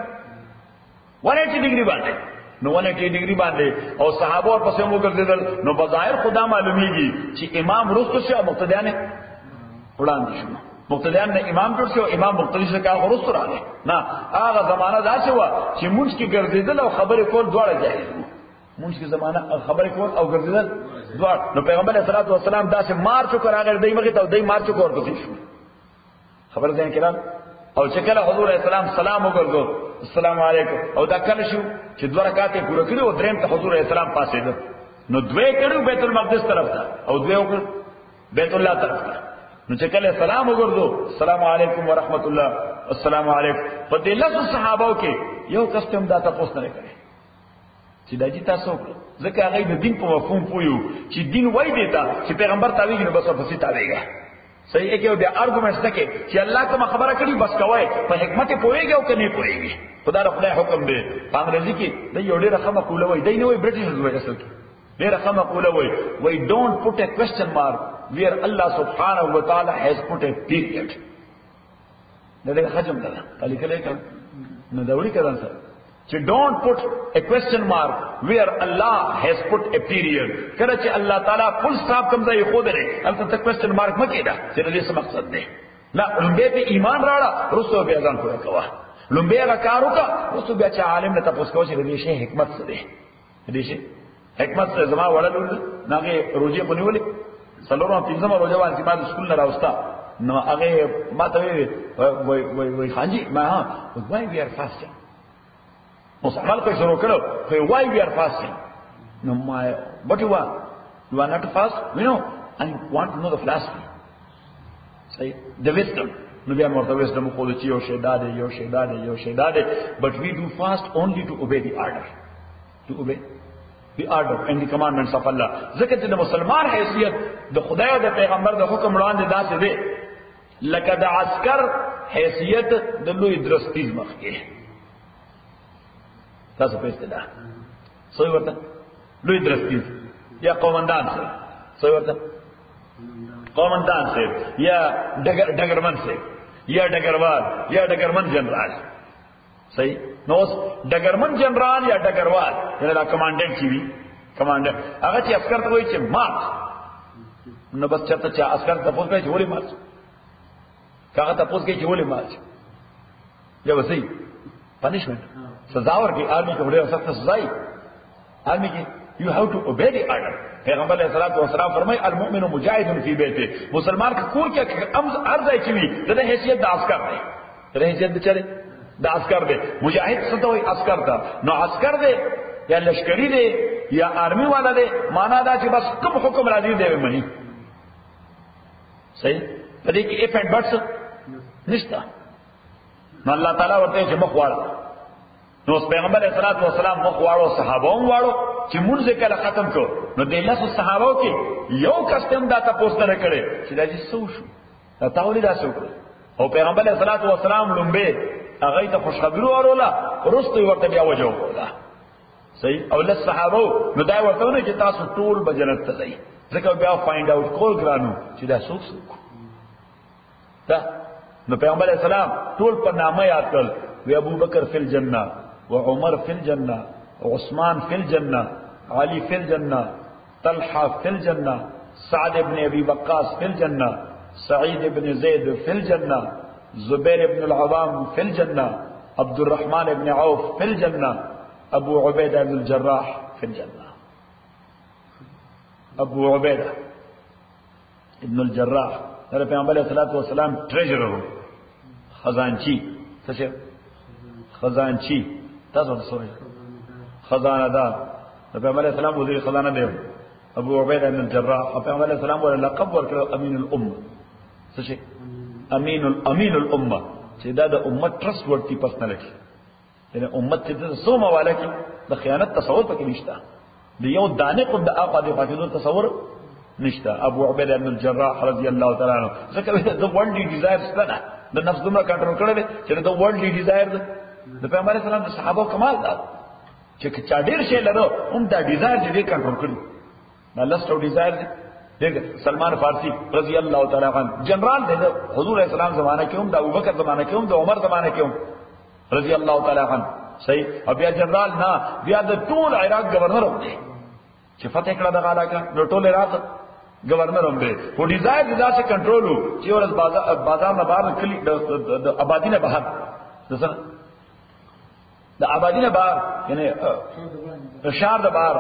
180 ډیګري باندې نو 180 ډیګري باندې او صحابه ور پسې مو ګرځیدل نو بظاهر خدا معلومیږي چې امام رستو شو مقتدیان وړاندې شو مقتدیان نه امام جوړ شو امام مقتدی څخه هغه رستو راغی نه هغه زمانہ داسې و چې مونږ کې ګرځیدل او خبرې کول دواړه جایز وو مونږ کې زمانہ خبرې کول او ګرځیدل دواړه نو پیغمبر صلی الله علیه وسلم داسې مارچ وکړ هغه دای مخې ته دای مارچ وکړ ورته شو خبر ځین کړه او چې کله حضور اسلام سلام وکړو السلام علیکم او دا کله شو چې دوه رکعات پوره کړو او دریم ته حضور اسلام پاسې ده نو دوی کړو بیت المقدس طرف ته او دوی وکړو بیت الله طرف ته نو چې کله سلام وګرځو السلام علیکم ورحمت الله السلام علیکم په دې لږ صحابه کې یو کسټم دا تاسو نه کړی چې دا دي تاسو ځکه هغه د دین په مفهوم پویو چې دین وای دیتا چې پیغمبر تاویږي نو بس په سي تاویږي صحیح ہے کہ بیا ارګومنټس تکي چې الله کوم خبره کړي بس کوی په حکمت پويږي او کني پويږي خدای خدای حکم دی په انګریزي کې د یو ډېر رقم کوله وای دی نو برټیش وای اصل کې ډېر رقم کوله وای ډونټ پټ ا کوېسچن مارک ویر الله سبحانه و تعالی هیز پټ ا پیریډ دغه حجم ده کله کله نو دا وړي کړه سره چې don't put a question mark where Allah has put a period کله چې الله تعالی full stop کوم ځای خو درې البته question mark مکه دا چې دې څه مقصد دی لا لومبه په ایمان راړه رسو به ځان پوره کوا لومبه هغه کارو کا رسو بیا چې عالم نه تاسو کوی چې دې شی حکمت څه دی دې شی حکمت څه زما وړل ناګه روزي بنولې څلورم پنځم روزه وانه ما سکول نه راوستا نو هغه ما ته وای خانجي ما why we are fasting مسلمان کو شروع کرو why we are fasting no my what you want not to fast you know I want to know the philosophy say the wisdom نو بیا مرتبه اسلام خو د یو شی داده but we do fast only to obey the order, to obey the order and the commandments of Allah. ځکه چې د مسلمان حیثیت د خدای او د پیغمبر د حکم وړاندې داسې دی لکه د عسكر حیثیت د لوی درستیز مخکې. تاسو په اصطلاح سوی ورته لوی درستیز یا قومندان سره، سوی ورته قومندان سے یا ډګرمن سے یا ډګروال یا ډګرمن جنرال. صحیح. نو اوس ډګرمن جنرال یا ډګروال یعنی دا کمانډنټ چې وي، کمانډر هغه چې عسكر ته وایي چې مارچ، نو بس چرته چې عسكر ته پوښتنه کوي چې ولې مارچ، هغه ته پوښتنه کوي چې ولې مارچ، یا وسی پنیشمنٹ سزا ورکړي. آرمی کې ډېر سخت سزا ای آرمی کې you have to obey the order. پیغمبر علیہ الصلوۃ والسلام فرمائے المؤمن مجاهد فی بیته، مسلمان کا کور کیا ارض ہے چوی د حیثیت د عسكر دی، د حیثیت د چره د عسكر دی. مجاهد څه ته وایي؟ عسكر ته. نو عسكر دی یا لشکری دی یا آرمی والا دی، معنا دا چې بس کوم حکم راځي دی منی. صحیح. پدې کې اف اینڈ بٹس نشته. نو الله تعالی ورته چې مخ واړه، نو پیغمبر علیہ الصلوۃ والسلام مخ واړو، صحابه هم واړو چې مونږ کله ختم کو. نو د الله صحابه کې یو کستم دا تاسو نه کړي چې دا چې څو شو دا تاولې دا څو کړو. او پیغمبر علیہ الصلوۃ والسلام لومبه هغه ته خوشخبری وروله، ورسته ورته بیا وجو وکړه. صحیح. او له صحابه نو دا ورته نه چې تاسو ټول به جنت ته ځئ، ځکه بیا فایند اوټ کول ګرانو چې دا څوک دا. نو پیغمبر علیہ السلام ټول په نامه یاد کړل، وی ابو بکر فی الجنہ وعمر فی الجنہ وعثمان فی الجنہ علی فی الجنہ طلحہ فی الجنہ سعد بن ابی وقاص فی الجنہ سعید بن زید فی الجنہ زبیر بن العوام فی الجنہ عبد الرحمن بن عوف فی الجنہ ابو عبیدہ بن الجراح فی الجنہ. ابو عبیدہ ابن الجراح در پیغمبر علیہ الصلوۃ والسلام ٹریجرر خزانچی، خزانچی تاسو سره خزانه دار. پیغمبر علیہ السلام وزیر خزانه دی ابو عبیدہ بن الجراح. پیغمبر علیہ السلام ول لقب ورکړو امین الامه. څه شي؟ امین الامه، چې دا د امت ټرست ورتی پرسنالټي، یعنی امت چې د سومه والا کې د خیانت تصور پکې نشته، د یو دانه کو د اقا د حافظو تصور نشته. ابو عبیدہ بن الجراح رضی الله تعالی عنہ ځکه د ورلډ ډیزایر ستنه د نفس دومره کنټرول کړل چې د ورلډ ډیزایر د پیغمبر اسلام د صحابه کمال دا چې چا ډیر شي لرو هم دا ډیزایر دې کنټرول کړی. دا لست او ډیزایر دې سلمان فارسی رضی الله تعالی عنہ جنرال دې حضور اسلام زمانہ کې هم د ابوبکر زمانہ کې هم د عمر زمانہ کې هم رضی الله تعالی عنہ. صحیح. او بیا جنرال نه بیا د ټول عراق گورنر هم دی چې فتح کړه د علاقه، نو ټول عراق گورنر هم دی. په ډیزایر دې څه کنټرول چې ورځ بازار نه بهر کلی د آبادی نه بهر د آبادی نه بهر یعنی شهر د بهر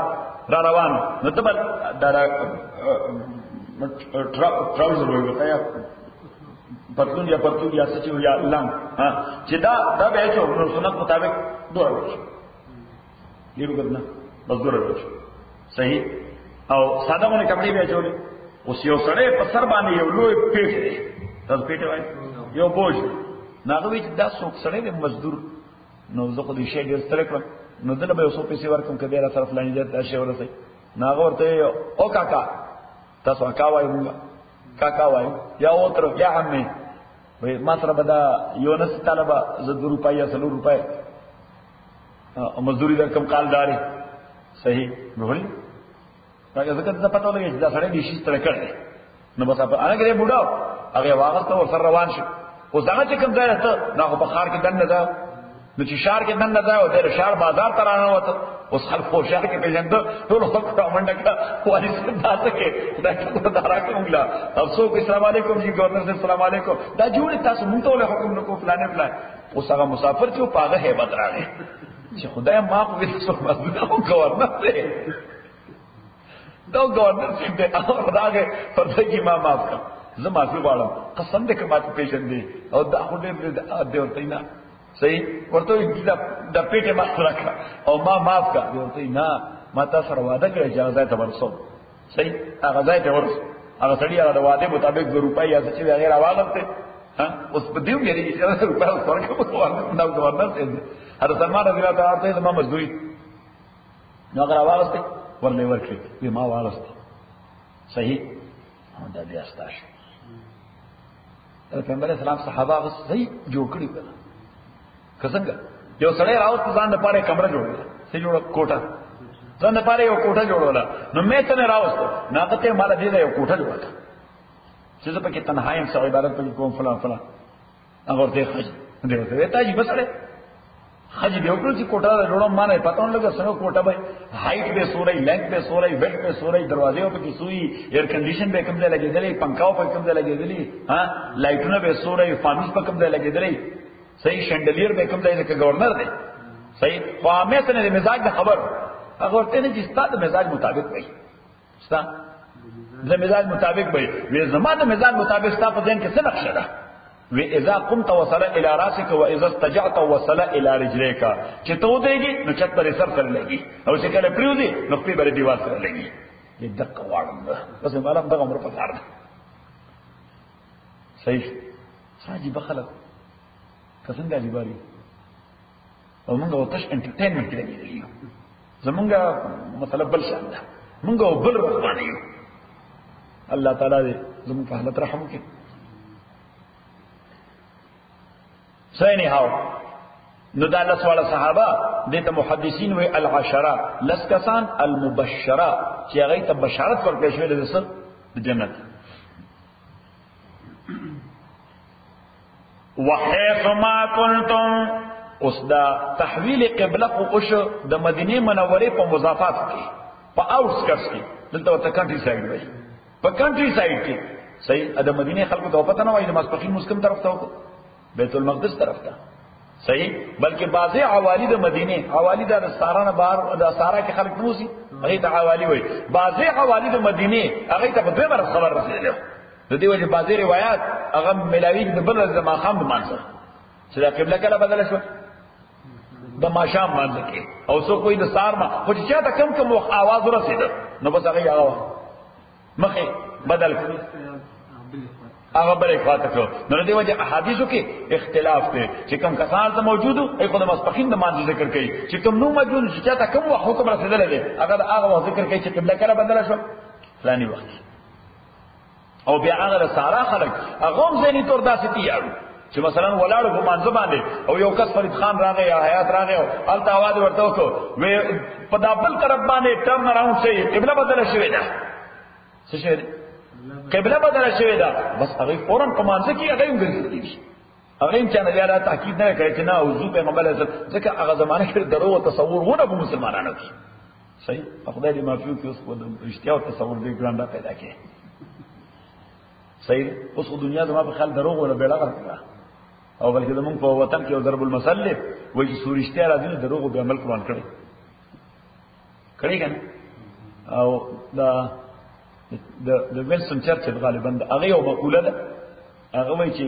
را روان نو ته دا ټراوزر وایي یا پتلون یا پرتون یا سچو یا لنګ چې دا به چې نو سنت مطابق دوه ورشي یو ګرنا بس دوه ورشي. صحیح. او ساده باندې کپڑے به چولې اوس یو سړی په سر باندې یو لوی پیټ دی، تاسو پیټ وایي یو بوج ناغوي چې دا څوک سړی دی مزدور، نو زه خو دې شی ډیر ستړی کړم، نو دله به اوسو پیسې ورکوم کبه را طرف لانی دې شی ورسې ناغه ورته او کاکا تاسو کاکا وایي موږ کاکا وایي یا اوتر یا عمي وای ما سره بدا یو نس طالبہ زه 2 روپیا یا 3 روپیا مزدوری در کم کالداري. صحیح. نو هغه ځکه ته پته ولګی چې دا سړی دې شي ستړی کړی، نو بس هغه هغه بوډا هغه واغسته او سر روان شو. او څنګه چې کوم ځای ته نو په خار کې دنه دا نو چې شهر کې دنه دا او د شهر بازار ته رانه وته اوس خلک په شهر کې پیژند ټول خلک منډه کا والی څه داسه کې دا څه دارا کوملا افسوس السلام علیکم جی گورنر سے السلام علیکم دا جوړ تاسو مونږ ته حکم نو کو فلانه فلان. اوس هغه مسافر چې پاغه hebat راغی چې خدای ما په وسو مزدور او گورنر دی دا گورنر چې دا راغی فرض کی ما معاف کړ زه معافي غواړم قسم دې کما ته پیژندې او دا خو دې دې ورته نه. صحیح. ورته دا پیټه ما راکړه او ما معاف کړ ورته نه ما تاسو سره وعده کړی چې هغه ته ورسو. صحیح. هغه ځای ته ورسو، هغه سړی هغه وعده مطابق 2 روپیا یا څه وغیرہ واغسته ها اوس په دیو کې چې روپیا ورکړو نو گورنر ته هر سلمان رضی الله تعالی عنہ ما مزدوری نو هغه واغسته ورنه ورکړي وی ما واغسته صحیح دا بیا ستاسو پیغمبر اسلام صحابه صحیح جوړ کړی کړه څنګه یو سړی راوځ ځان لپاره کمره جوړه څه جوړه کوټه ځان لپاره یو کوټه جوړوله نو مې ته راوځ نو هغه مال دې یو کوټه جوړه چې زه پکې تنهایم سو عبادت پکې کوم فلان فلان هغه ورته حج دې ته یې بس اړه حج دی وکړو چې کوټه جوړم مانه پته نه لګا څنګه کوټه به هایټ به سورای لینث به سورای ویډ به سورای دروازې په کې سوئی ایر کنډیشن به کوم ځای لګېدلې پنکاو په کوم ځای لګېدلې ها لایټونه به سورای فانوس په کوم ځای لګېدلې صحیح شندلیر به کوم ځای کې گورنر دی صحیح قامه ته نه مزاج د خبر هغه ورته نه چې ستاسو مزاج مطابق وي ستاسو د مزاج مطابق وي وې زمانه مزاج مطابق ستاسو په ذهن کې څه نقشه ده واذا قمت وصل الى راسك واذا استجعت وصل الى رجليك چې ته ودرېږي نو چت پر سر سره لګي او چې کله پریوزي نو په بر دیوال سره لګي دې دقه واړم بس مالم دغه عمر په کار ده صحیح ساجي بخلق څنګه دی باري او موږ وتش انټرټینمنت کې لګي زمونږه مطلب بل شان ده موږ بل رحماني الله تعالی دې زموږ په حالت رحم وکړي سینی هاو نو دا لس والا صحابه دیتا محدثین وی العشرہ لس کسان المبشرہ چی اغیی تا بشارت ورکړی شوی د سر جنت وحیث ما کنتم اس دا تحویل قبله خوش د مدینه منوره په مضافات کې په آوټسکرټس کې دلته ورته کنټری سایډ وای په کنټری سایډ کې صحیح د مدینه خلکو ته پته نه وای د ماسپخین مسکم طرف ته وکړه بیت المقدس طرف ته صحیح بلکې بعضی عوالی د مدینه عوالی د سارانه بار د سارا کې خلک موسی هغه ته عوالی وای بعضی عوالی د مدینه هغه ته په دوه بر خبر رسیدل د دې وجه بعضی روایت هغه ملاوی د بل زما خام د مانځه چې دا قبله کله بدل شو د ماشام مانځه کې او څو کوئی د سار ما خو چې چا ته کم کم आवाज ورسید نو بس هغه هغه مخه بدل کړ هغه بلې خواته کو نو دې وجه احادیثو کې اختلاف دی چې کوم کسان ته موجودو ای خو د مسپخین د مانځ ذکر کوي چې کوم نو موجود چې چاته کوم حکم رسیدل دی هغه هغه ذکر کوي چې قبله کله بدل شو فلاني وخت او بیا هغه سارا خلق هغه هم ځینی تور داسې تیارو چې مثلا ولاړو په مانځ باندې او یو کس فرید خان راغی یا حیات راغی او الته आवाज ورته وکړو وې په دابل طرف باندې ټرن اراوند شي قبله بدل شوې ده څه شي قبله بدل شوې ده بس هغه فورن په مانځ کې هغه هم ګرځي هغه هم چې نه لاره تاکید نه کوي چې نه وضو پیغمبر عزت ځکه هغه زمانه کې درو او تصور ونه په مسلمانانو کې صحیح خدای دې معفو کې اوس په اشتیا او تصور دې ګراندا پیدا کړي صحیح اوس دنیا زما په خیال درو ولا بیړه کړه او بلکې زمون په وطن کې ضرب المثل وایي چې سورشتیا راځي نه دروغ به عمل قرآن کړي کنه او دا د ویلسن چرچل غالبا هغه یو مقوله ده هغه وایي چې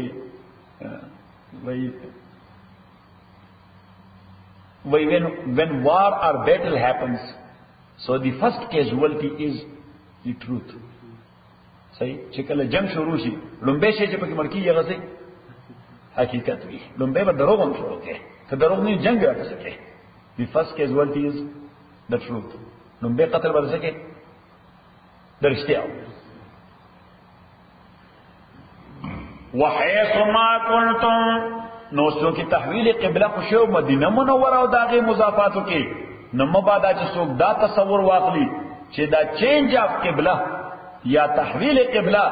when war or battle happens so the first casualty is the truth صحیح چې کله جنگ شروع شي لومبه شي چې پکې مرکی یې غسي حقیقت وي لومبه به دروغ هم شروع کوي که دروغ نه جنگ راځي the first casualty is the truth لومبه قتل به ځکه درشتیا وحيث ما كنتم نو کی تحویل قبله خو مدینه منوره او داغه مضافاتو کې نو مبادا چې څوک دا تصور واخلي چې دا چینج اف قبله یا تحویل قبله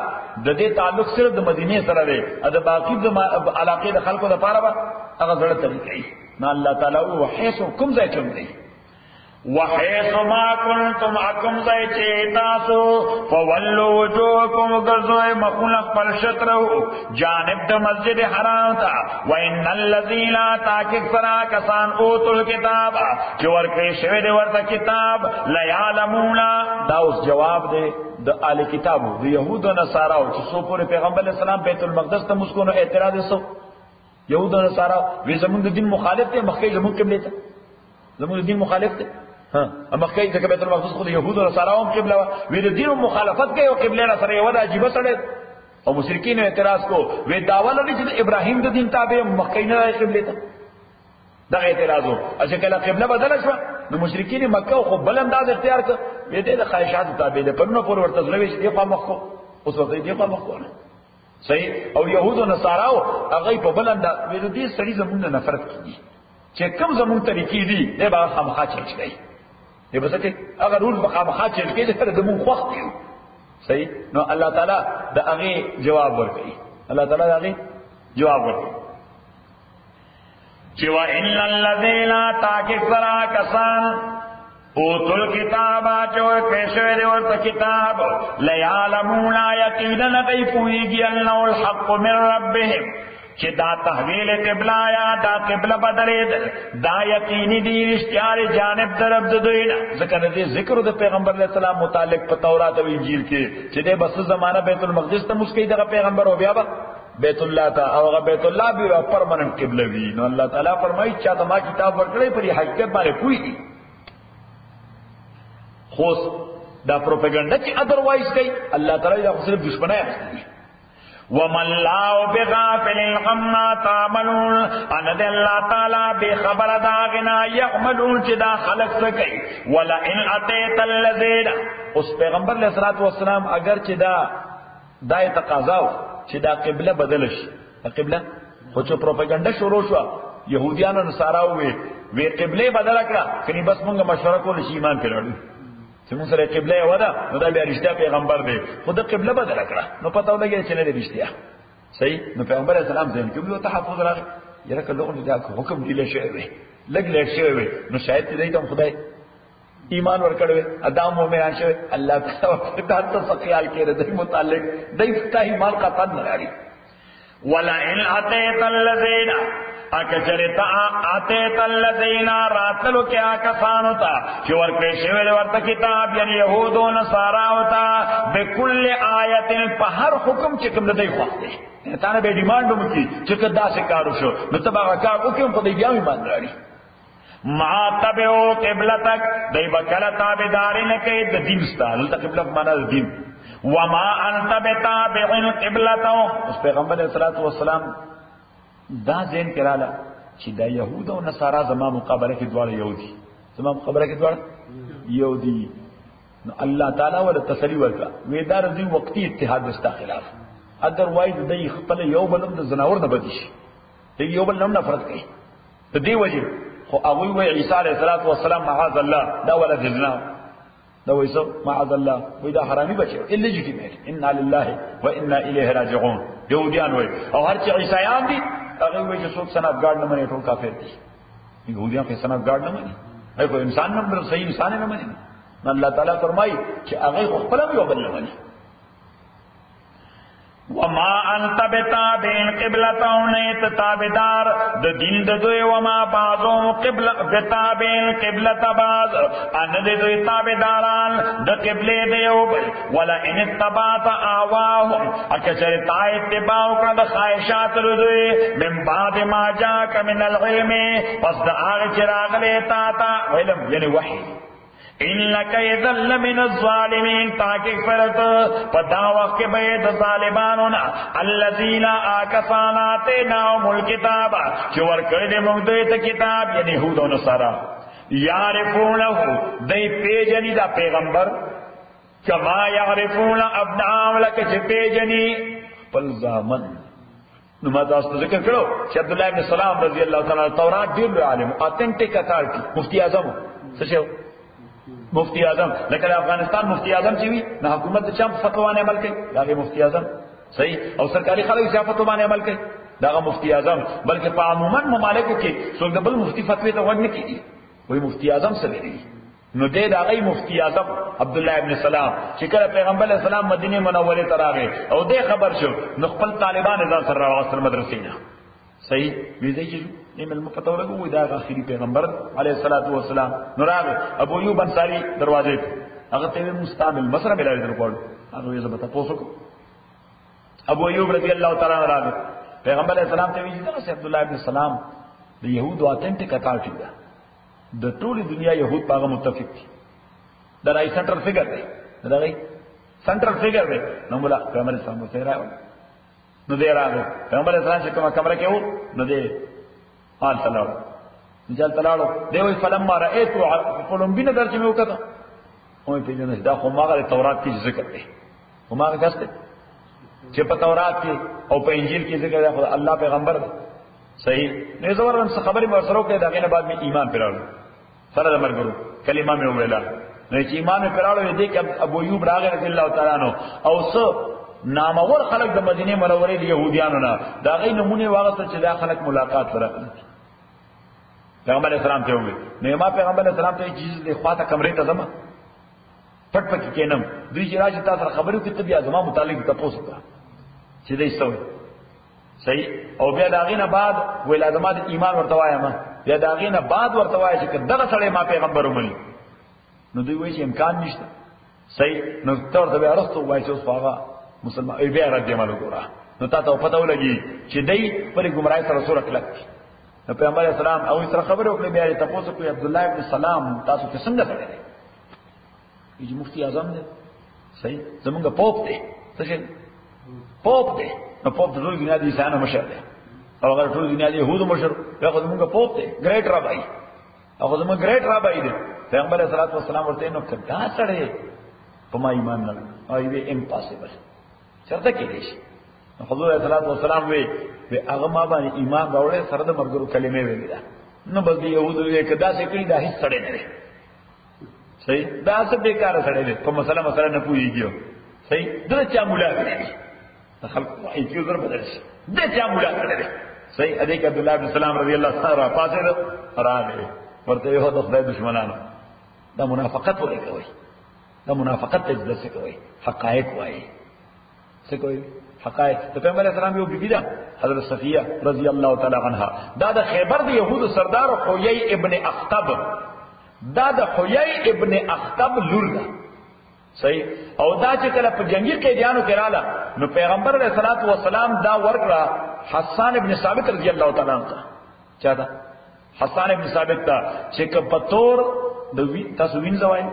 د دې تعلق صرف د مدینه سره دی د باقی د علاقې د خلکو لپاره به هغه ځړ طریقې نه الله تعالی او حيث کوم ځای کوم دی وحيث ما كنتم اكم ذای چې تاسو فولوا وجوهكم غزوه مخلق پر شطرو جانب د مسجد حرام تا وان الذين تاکک فرا کسان اوتل کتاب چې ورکړي شوی دی ورته کتاب لا يعلمون دا اوس جواب دی د آل کتابو د يهودو نصاراو چې سو پورې پیغمبر اسلام بیت المقدس ته مسکونو اعتراض وسو يهودو نصارا وی زمونږ د دین مخالف دي مخکې زمونږ قبله ته زمونږ د دین مخالف دي ها اما کې ځکه بیت المقدس خو د يهودو نصاراو قبله وی د دین مخالفت کوي او قبله سره یو د عجيبه سره او مشرکین اعتراض کو وی داوا لري چې ابراهیم د دین تابع مکه نه قبله ته دا اعتراضو چې کله قبله بدل شو نو مشرکین مکه خو بل انداز اختیار کړ وی دې د خواهشات تابع ده پرنو پر ورته زلوي چې په مخ اوس ورته دې په مخ صحیح او يهود او نصاراو هغه په بل انداز وی دې سړي زمونږ نفرت کیږي چې کوم زمونږ طریقې دي دې به خامخا چل شي دې به څه هغه رول به خامخا چل کېږي تر دې مونږ وخت دی صحیح نو الله تعالی دا هغه جواب ورکړي الله تعالی دا هغه جواب ورکړي چې وا ان الذين تاكفرا كسان اوتل کتابا چور پیشوی دی ورطا کتاب لیعلمون یقیدن دی پوئیگی انہو الحق من ربهم چی دا تحویل قبلہ یا دا قبلہ بدلید دا یقینی دی رشتیار جانب در عبد دوینا ذکر دی ذکر دی پیغمبر علیہ السلام متعلق پا تورات و انجیل کے چی دی بس زمانہ بیت المقدس تا مسکی دا پیغمبر ہو بیا با بیت اللہ تا او بیت اللہ بھی پرمننٹ قبلہ بھی نو اللہ تعالیٰ فرمائی چاہتا ما کتاب ورکڑے پر یہ حقیقت مارے کوئی دی خوص دا پروپیگنڈا چی ادروائز کئی اللہ تعالی دا صرف دشمنائی اختی وَمَا اللَّهُ بِغَافِلٍ عَمَّا تَعْمَلُونَ ان دے اللہ تعالی بے خبر داغنا یعملون چی دا خلق سکئی وَلَئِنْ أَتَيْتَ الَّذِينَ اس پیغمبر علیہ الصلوۃ والسلام اگر چی دا تقاضاو چی دا قبلہ بدلش دا قبلہ خو چو پروپیگنڈا شروع شوا یہودیان و نصاراو وی قبلے بدل کرا کنی بس منگا مشورہ کو لشی ایمان پر لڑو چې موږ سره قبله یو ده نو دا بیا رښتیا پیغمبر دی خو د قبله بدل کړه نو پته ولګی چې نه دی رښتیا صحیح نو پیغمبر اسلام ځین کې یو تحفظ راغی یره کله دا حکم دی له شوی لګ لګ شوی نو شاید دې ته خدای ایمان ورکړي ادم مومنان شوی الله تعالی ته خیال کړي د متعلق د ایمان قطع نه لري ولا ان اتيت الذين اکچرتا آتیت الذین راتلو کیا کسانو تا چی ورکڑی شویل ورطا کتاب یعنی یہود و نصاراو تا بکل آیت پا ہر حکم چکم ندائی خواست دے تانا بے ڈیمانڈو مکی چکر دا سے کارو شو نتبا کار اوکیم خودی بیاوی باندراری ما تبعو قبلتک دی بکل تابداری نکی دا دین ستا لتا قبلت مانا دا دین وما انت بتابعن قبلتو اس پیغمبر علیہ الصلوۃ والسلام دا زین کرالا چې دا یهود او نصارا زما مقابله کې دواړه یهودي زما مقابله کې دواړه یهودي نو الله تعالی ول تسلی ورکا وې دا رضی وقتی اتحاد دستا خلاف ادر وایز د خپل یو بلم د زناور نه بدیش دی یو بل نه نفرت کوي ته دی وجه خو هغه وی عیسی علیه السلام معاذ الله دا ولد زنا دا وایسو معاذ الله وې دا حرامي بچو الا جټی ان لله وانا الیه راجعون یهودیان وای او هر چې عیسایان دي هغه وایي چې څوک سنتګار نه مني ټول کافر دي يهوديان په سنتګار نه مني هغه انسان نه صحیح انسان نه مني الله تعالی فرمایي چې هغه خپل یو بل نه مني وما انت بتابعين قبلتهم نیت تابدار د دین د دوی وما بعضهم قبل بتابعين قبلة بعض ان د دوی تابداران د قبله دی یو بل ولا ان اتبعت اهواهم اکثر اتباع کړه د خواهشات دوی من بعد ما جاءك من العلم پس د هغه چراغ له تا علم یعنی وحی انک اذا لمن الظالمین تاکہ فرت پدا وقت بید ظالمانونا الذین آکسان آتیناهم الکتاب چور کردے مقدویت کتاب یعنی یہود و نصارا یعرفونه دی پیجنی دا پیغمبر کما یعرفون ابناهم لک چی پیجنی پل زامن نما تاسو ذکر کرو چې عبداللہ ابن سلام رضی اللہ تعالی تورات دیر عالم اتھنٹک اتھارٹی مفتی اعظم سشو مفتی اعظم لکه افغانستان مفتی اعظم چې وي نه حکومت د چم فتوانه عمل کوي دا مفتی اعظم صحیح او سرکاري خلک چې فتوانه عمل کوي دا مفتی اعظم بلکې په عموما ممالکو کې څوک بل مفتی فتوی ته ور نه کوي وای مفتی اعظم سره دی نو دې دا غي مفتی اعظم عبد الله ابن سلام چې کله پیغمبر اسلام مدینه منوره ته راغی او دې خبر شو نو خپل طالبان ځان سره راوستل مدرسې نه صحیح وی دې چې نیم المفتور کو دا اخری پیغمبر علیہ الصلوۃ والسلام نوراغ ابو ایوب انصاری دروازے هغه ته مستعمل مصر بلای درکول هغه یې زبته پوسوک ابو ایوب رضی الله تعالی عنہ راغ پیغمبر علیہ السلام ته ویل دا عبد الله ابن سلام د يهود اتھنٹک اتھارٹی دا د ټول دنیا يهود پاغه متفق دي دا راي سنټرل فیګر دی دا راي سنټرل فیګر دی نو مولا پیغمبر اسلام سره راو نو دې راغی پیغمبر اسلام چې کومه کمره کې وو نو دې حال تلاړو نجال تلاړو دی وی فلما رأيت فلمبینه درچ مې وکړه او په دې دا خو ماغه تورات کې ذکر دی خو ماغه کسته چې په تورات کې او په انجیل کې ذکر دی خدای الله پیغمبر دی صحیح نه زورم څه خبرې مې سره وکړه دغه نه بعد مې ایمان پیراړو سره د مرګرو کلمه مې ویلا نو چې ایمان مې پیراړو دې کې ابو ایوب راغی رضی الله تعالی عنہ او څو نامور خلق د مدینه منورې د يهوديانو نه دا غي نمونه واغسته چې دا خلق ملاقات سره پیغمبر اسلام ته وي نو ما پیغمبر اسلام ته چیز له خواته کمرې ته زما پټ پټ کېنم دوی چې راځي تاسو خبرو کې طبيعه زما متعلق تاسو ته چې دې سوي صحیح او بیا داغې نه بعد ویل ادمه د ایمان ورته وایم بیا داغې نه بعد ورته وایي چې دغه سره ما پیغمبر ومني نو دوی وایي چې امکان نشته صحیح نو تر ته بیا راستو وایي چې اوس هغه مسلمان ای بیا رد عمل وکړه نو تاسو پته ولګي چې دای پر ګمړای سره سره کلک نو پیغمبر اسلام او سره خبرو کړې بیا تاسو کوی عبد الله ابن سلام تاسو څه څنګه کړی دی مفتی اعظم دی صحیح زمونږ پوپ دی څه پوپ دی نو پوپ د ټول دنیا د انسانانو مشر دی او هغه ټول دنیا د يهودو مشر هغه زمونږ پوپ دی ګریټ رابای هغه زمونږ ګریټ رابای دی پیغمبر اسلام والسلام ورته نو کدا سره په ما ایمان نه او یې امپاسبل چرته کې دي حضور صلی الله علیه وسلم وی هغه ما باندې ایمان راوړې سره د مرګرو کلمې ویلې ده نو بس دی يهودو یې کدا څه کړی دا هیڅ سره نه صحیح دا څه بیکار سره دی په مسله نه پوهیږي صحیح دا چا مولا دی خلق ایکو زر بدل شي دا چا مولا کړی صحیح ادي ک عبد الله بن سلام رضی الله تعالی پاسه راغی ورته یو د خدای دشمنانو دا منافقت ولې کوي دا منافقت ته ځل کوي حقایق وایي څه کوي حقایق ته پیغمبر اسلام یو بیبی ده حضرت صفیه رضی الله تعالی عنها دا د خیبر د يهودو سردار حویی ابن اخطب دا د حویی ابن اخطب لور ده صحیح او دا چې کله په جنگي قیدیانو کې رااله نو پیغمبر علیه الصلاۃ والسلام دا ورکړه حسان ابن ثابت رضی الله تعالی عنہ چا دا حسان ابن ثابت دا چې کپتور د تاسو وینځوي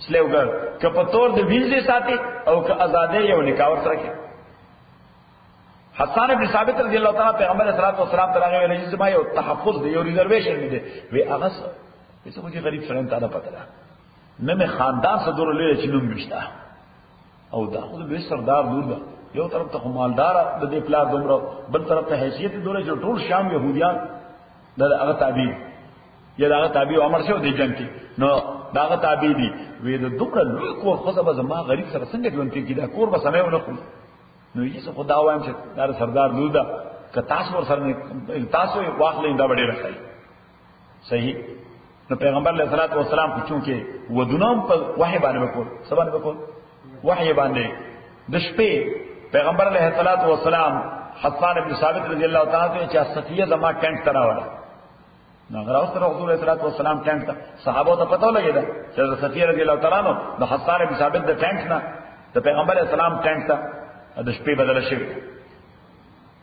سلیوګر کپتور د وینځي ساتي او که آزادې یو نکاح ور سره کې حسان ابن ثابت رضی الله تعالی پیغمبر علیه الصلاۃ والسلام ته راغی چې ما یو تحفظ دی یو ریزرویشن دی وی هغه څه څه غریب سره ته پته ده نه مې خاندان څخه دور لري چې نوم مشته او دا خو به سردار دور ده یو طرف ته مالدار د دې پلار دومره بل طرف ته حیثیت دوره چې ټول شام يهوديان دغه تابع یا دغه تابع عمر شو دی جنگ کې نو دغه تابع دي وې د دومره لوی کور خو به زما غریب سره څنګه ژوند کې دا کور به سمې ونه خو نو یې څه خدا وایم چې دا سردار دور ده که تاسو ور سره تاسو واخلې دا وړي راځي صحیح نو پیغمبر علیہ الصلوۃ والسلام کو چونکه ودونم په وحی باندې وکړ سبانه وکړ وحی باندې د شپې پیغمبر علیہ الصلوۃ والسلام حسان ابن ثابت رضی الله تعالی عنہ چې صفیه زما ټینک تراوله نو غراوس تر حضور علیہ الصلوۃ والسلام ټینک ته صحابه ته پته لګیدا چې صفیه رضی الله تعالی عنہ د حسان ابن ثابت د ټینک نه د پیغمبر علیہ السلام ټینک ته د شپې بدل شي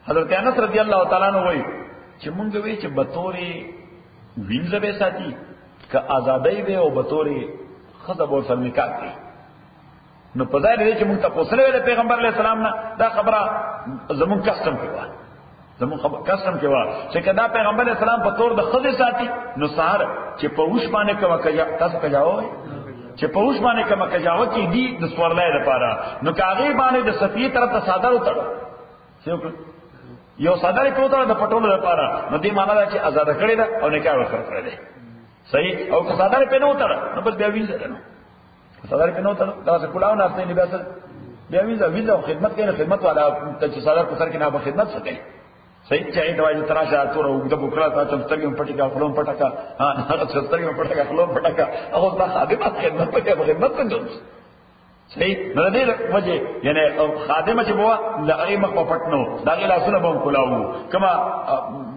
حضرت انس رضی الله تعالی عنہ وایي چې مونږ وی چې بطوري وینځه به ساتي که آزادۍ به او بطوري خطب او سر نکاح کوي نو په ځای دې چې موږ تاسو له پیغمبر علیه السلام نه دا خبره زمون کسٹم کیوا زمون کسٹم کیوا چې کدا پیغمبر علیه السلام په تور د خزه ساتي نو سهار چې په وښ باندې کوا کجا تاسو کجاو چې په وښ باندې کما کجاو کې دي د سوړلای لپاره نو کاغې باندې د صفیه طرف ته صادر وتړو یو صادر په وتړو د پټولو لپاره نو دې معنا دا چې آزاد کړی دا او نکاح ورسره کړی دی صحیح او که صادر په نو وتړ نو بس بیا وینځه نو صادر په نو وتړ دا څه کلاو نه اصلي لباس بیا وینځه او خدمت کوي خدمت والا چې صادر په سر کې نه به خدمت کوي صحیح چې دواجه تراشه تور او د بوکرا ته چمستګم پټیکا خلوم پټکا ها چمستګم پټکا خلوم پټکا هغه د خادمات خدمت په خدمت کوي صحیح نو دې وجه یعنی خادمه چې بوا لغې مخ په پټنو دا غلا سره به کلاو کما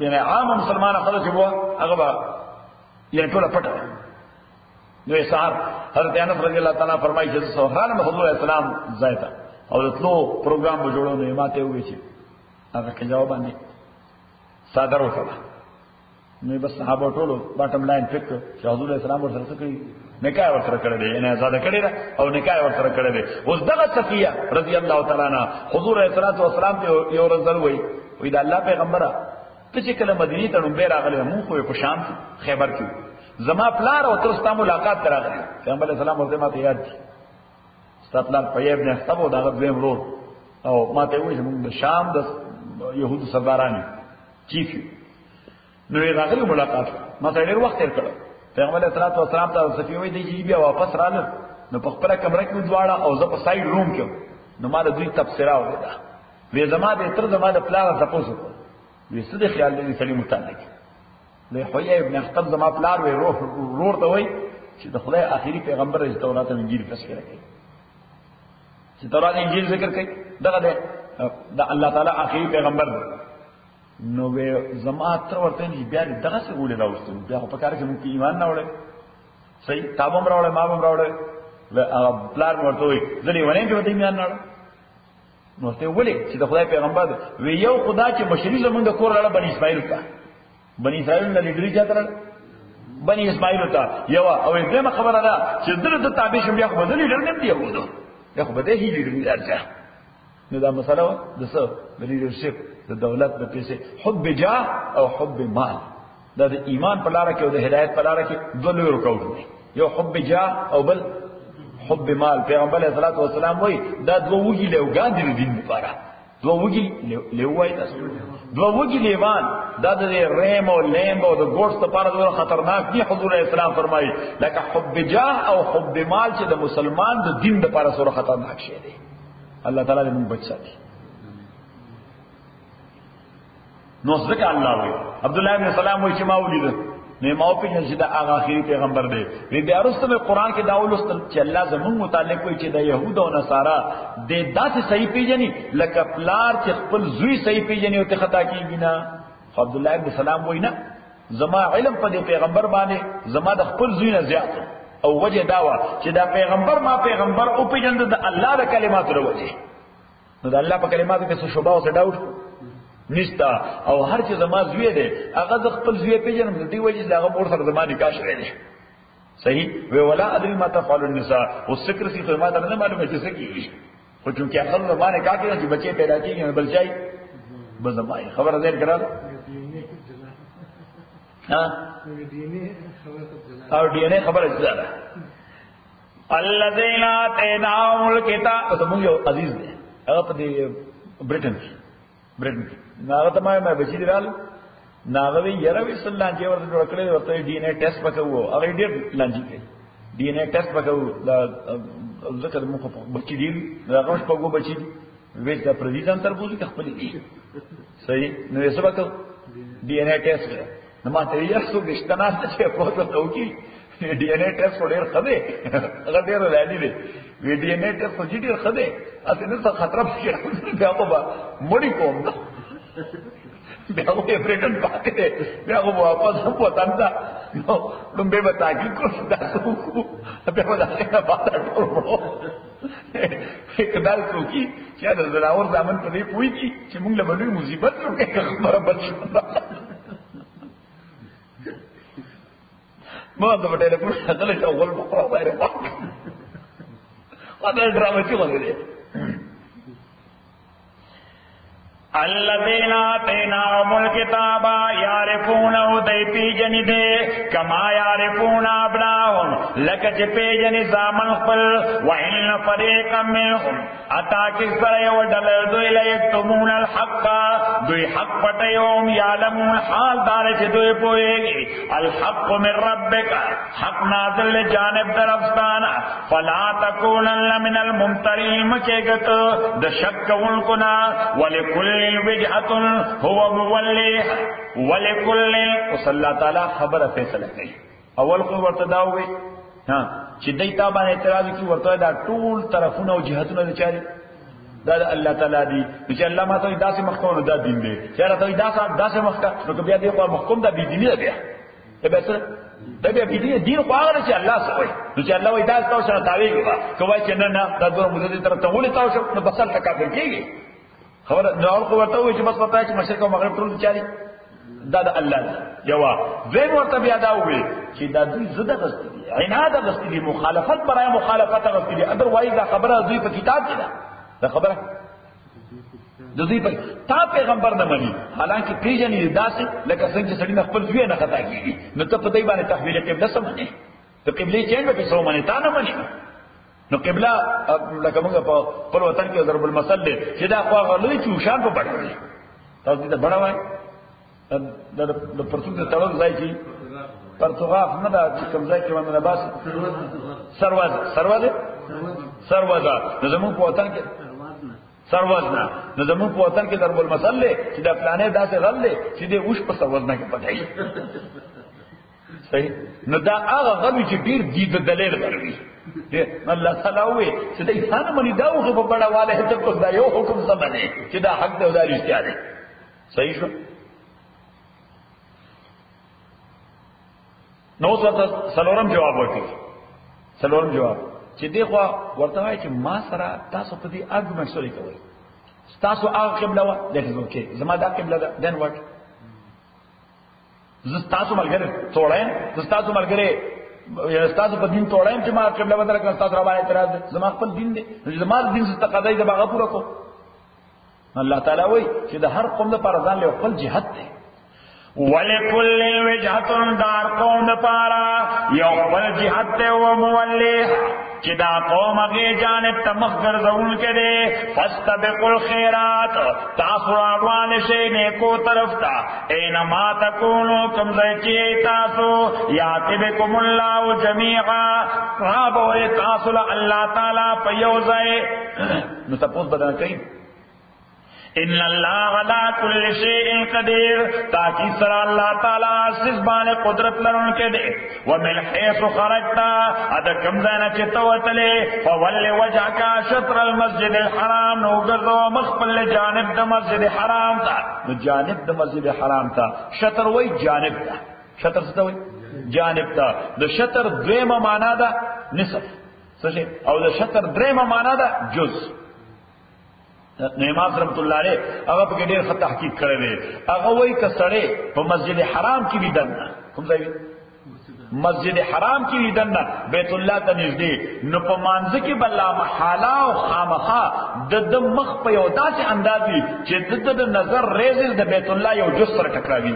یعنی عام مسلمان خلک چې بوا هغه یعنی ټول پټه نو سهار حضرت انس رضی الله تعالی فرمایي چې سهار حضور اسلام زایته او دتلو پروګرام به جوړو نه ماته وی چې هغه کې جواب باندې صادر وکړه نو بس صحابه ټولو باټم لاین فکر چې حضور اسلام ورسره کوي نکاح ورسره کړی دی یعنی آزاد کړی ده او نکاح ورسره کړی دی. اوس دغه صفیه رضی الله تعالی عنها حضور علیه الصلوۃ والسلام ته یو ورځ وی دا الله پیغمبره ته چې کله مدینه ته نوم راغلی مونږ خو په شام خیبر کې زما پلار او تر ستا ملاقات راغلی پیغمبر علیه السلام ورته ماته یاد دي ستا پلار په ابن استبو دا غوې ورور او ماته وایي چې موږ د شام د يهودو سردارانو چیف نو یې راغلی ملاقات ما ته ډېر وخت تیر کړ پیغمبر علیه السلام ته صفیه وایي دی بیا واپس راغله نو په خپل کمره کې دواړه او زه په سایډ روم کې نو ما د دوی تبصره وکړه وی زما د تر زما د پلان تاسو وی څه د خیال دې سړي متعلق له حوی ابن اخطب زما پلان وی روح ته وای چې د خدای اخیری پیغمبر د تورات او انجیل تذکرہ کوي چې تورات انجیل ذکر کوي دغه د الله تعالی اخیری پیغمبر نو وی زما تر ورته نه بیا دغه څه ولې راوستو بیا په کار کې مونږ ایمان نه وړي صحیح تابم راوړل ما هم راوړل و پلان ورته وی ځلې ونه کې وته ایمان نه وړي نو ته ولې چې د خدای پیغمبر وی یو خدا چې مشری زمونږ د کور لاله بنی اسماعیل ته بنی اسماعیل نه لیډری چاته بنی اسماعیل ته یو او دغه خبره ده چې دغه تابع شوم بیا خو بدلی لیډر نه دی یو دا خو بده هی لیډر درځه نو دا مسله د څه د لیډرشپ د دولت د پیسې حب جاه او حب مال دا د ایمان په لار کې او د هدایت په لار کې دوه لوی رکوټ دي یو حب جاه او بل حب مال پیغمبر علیه الصلوۃ والسلام وای دا دوه وږي لوګان دي دین لپاره دوه وږي لوای تاسو دوه وږي لیوان دا د ریم او لیم او د ګوشت لپاره ډېر خطرناک دي حضور اسلام فرمایي لکه حب جاه او حب مال چې د مسلمان د دین لپاره سره خطرناک شي دي الله تعالی دې موږ بچ ساتي نو ځکه الله وایي عبد الله ابن سلام وایي چې ما ولید نه ما په چې دا هغه اخیری پیغمبر دی وی بیا وروسته قرآن کې دا ولستل چې الله زموږ متعلق وایي چې د يهود او نصارا د داسې صحیح پیژني لکه پلار چې خپل زوی صحیح پیژني او ته خطا کیږي نه عبد الله ابن سلام وایي نه زما علم په دې پیغمبر باندې زما د خپل زوی نه زیات او وجه داوا چې دا پیغمبر ما پیغمبر او پیژند د الله د کلماتو وروجه نو د الله په کلماتو کې څه شوبه او څه ډاوټ نشتا او هر چې زما زوی دی هغه د خپل زوی پیژنم د دې وجه چې هغه مور سره زما نکاح شوی دی صحیح وی ولا ادري ما تفعل النساء والسكر في خدمات نه معلومه چې څه کیږي خو چې هغه زما نکاح کوي چې بچي پیدا کیږي بل ځای بزمای خبر ازیر کړه ها او ډي ان اي خبره ده الذين اتيناهم الكتاب زموږ یو عزیز دی هغه په برټن ناغه ته ما بچی درال ناغه وی یره وی سلان چې ورته جوړ کړی ورته ډي ان اي ټیسټ وکاو هغه ډېر لانجی کوي ډي ان اي ټیسټ وکاو دا ذکر مخ په بچی دی هغه په کو بچی وی دا پرېزیدنت تر بوزي خپل دی صحیح نو یې سبا کو ډي ان اي ټیسټ نو ما ته یې څو دشتنه چې په تو کې ډي ان اي ټیسټ ډېر خده هغه ډېر لانی دی وی ډي ان اي ټیسټ په ډېر خده اته نه څه خطر پکې بیا په مړی کوم بیا په پریټن پاتې بیا په واپس په تاندا نو لمبه به تاکي کو تاسو کو بیا په دغه باندې ټول کدال څوکي چې د زراور ځامن په دې پوي کی چې موږ له بلوي مصیبت ورکه خبره بچ ما د وټه له پوره غل ته غول بخره وایره دا ډرامه چې ولې الذين آتيناهم الكتاب يعرفونه دای پیجن دے کما يعرفون ابناهم لک چې پیجن زامن خپل وان فريقا منهم اتا کسر یو ډل دوی لیکتمون الحق دوی حق پټیوم یعلمون حال دار چې دوی پوهیږي الحق من ربک حق نازل جانب درفستان فلا تكونن من الممترين مچګت د شک ولکنا ولکل وجهه هو موليها ولكل وصلى الله تعالی خبره فیصله کوي اول خو ورته دا وي ها چې دایته باندې اعتراض کی ورته دا ټول طرفونه او جهتونه لري دا الله تعالی دی چې الله ما ته داسې مخکونه دا دین دی چې راته داسې مخکا نو بیا دې په محکوم دا بي دیني دی به څه دا بیا بي دیني دین خو هغه چې الله سوي نو چې الله وای دا تاسو سره تعویږي کوي چې نه دا دوه مدته طرف ته ولې تاسو نو بسل تکابر کیږي خبر نور کو ورته وي چې بس پتا چې مشرق او مغرب ټول چاري دا د الله دی جواب زين ورته بیا دا وې چې دا دوی زده غستې دي عناد غستې دي مخالفت برای مخالفت غستې دي اذروایز دا خبره دوی په کتاب کې ده دا خبره د دوی په تا پیغمبر نه مني حالانکه پیژنې داسې لکه څنګه چې سړی خپل ځوی نه خطا کیږي نو ته په دې باندې تحویل قبله سمونه ته قبله چینج به څو منې تا نه مني نو قبله لکه موږ په خپل وطن کې ضرب المثل چې دا خو غلې چې شان په پړې تاسو دې بڑاوای د پرتګ د تړل ځای کې پرتګاف نه دا چې کوم ځای کې باندې باس سروازه نو زموږ په وطن کې سروازنا نو زموږ په وطن کې ضرب المثل چې دا پلانې داسې غلې چې دې اوش په سروازنا کې پټای صحیح نو دا هغه غوي چې ډیر دې د دلیل غوي الله تعالی وې چې دا انسان باندې دا وخت په بڑا والے ته کو دا یو حکم سمونه چې دا حق دی او دا رښتیا دی صحیح شو نو سلورم جواب ورکړي سلورم جواب چې دی خو ورته وایي چې ما سره تاسو په دې ارګومنټ سره کوي تاسو هغه قبله و دغه اوکې زما دا قبله ده دین وټ تاسو ملګری توړایم تاسو ملګری تاسو په دین توړایم چې ما قبله بدل کړ تاسو را باندې اعتراض زما خپل دین دی زما دین څخه تقاضا دی باغه پورا کو الله تعالی وایي چې د هر قوم لپاره ځان له خپل جهاد دی ولکل وجهه دار قوم لپاره یو خپل جهاد دی او مولي چې دا قوم هغه جانب ته مخ ګرځون کړي فاستبقوا الخيرات تاسو روان شئ نیکو طرف ته اينما تکونو کوم ځای چې تاسو یاتبکم الله جميعا رابو تاسو الله تعالی په یو ځای نو تاسو بدل کړئ ان الله على كل شيء قدير تاکي سر الله تعالی سز باندې قدرت لرونکي دي ومن حيث خرجت اذا كم زنا چتوتله فول وجهك شطر المسجد الحرام نو ګرځو مخبل جانب د مسجد حرام ته نو جانب د مسجد حرام ته شطر وای جانب ته شطر څه وای جانب ته د شطر دویمه معنا ده نصف څه او د شطر دریمه معنا ده جزء امام رحمت الله علیه هغه په ډېر ښه تحقیق کړی دی هغه وایي که سړی په مسجد حرام کې وي دننه کوم ځای مسجد حرام کې وي دننه بیت الله ته نږدې نو په مانځ کې بلا محاله او خامخا د مخ په یو داسې انداز وي چې د نظر ریزل د بیت الله یو جز سره ټکراوي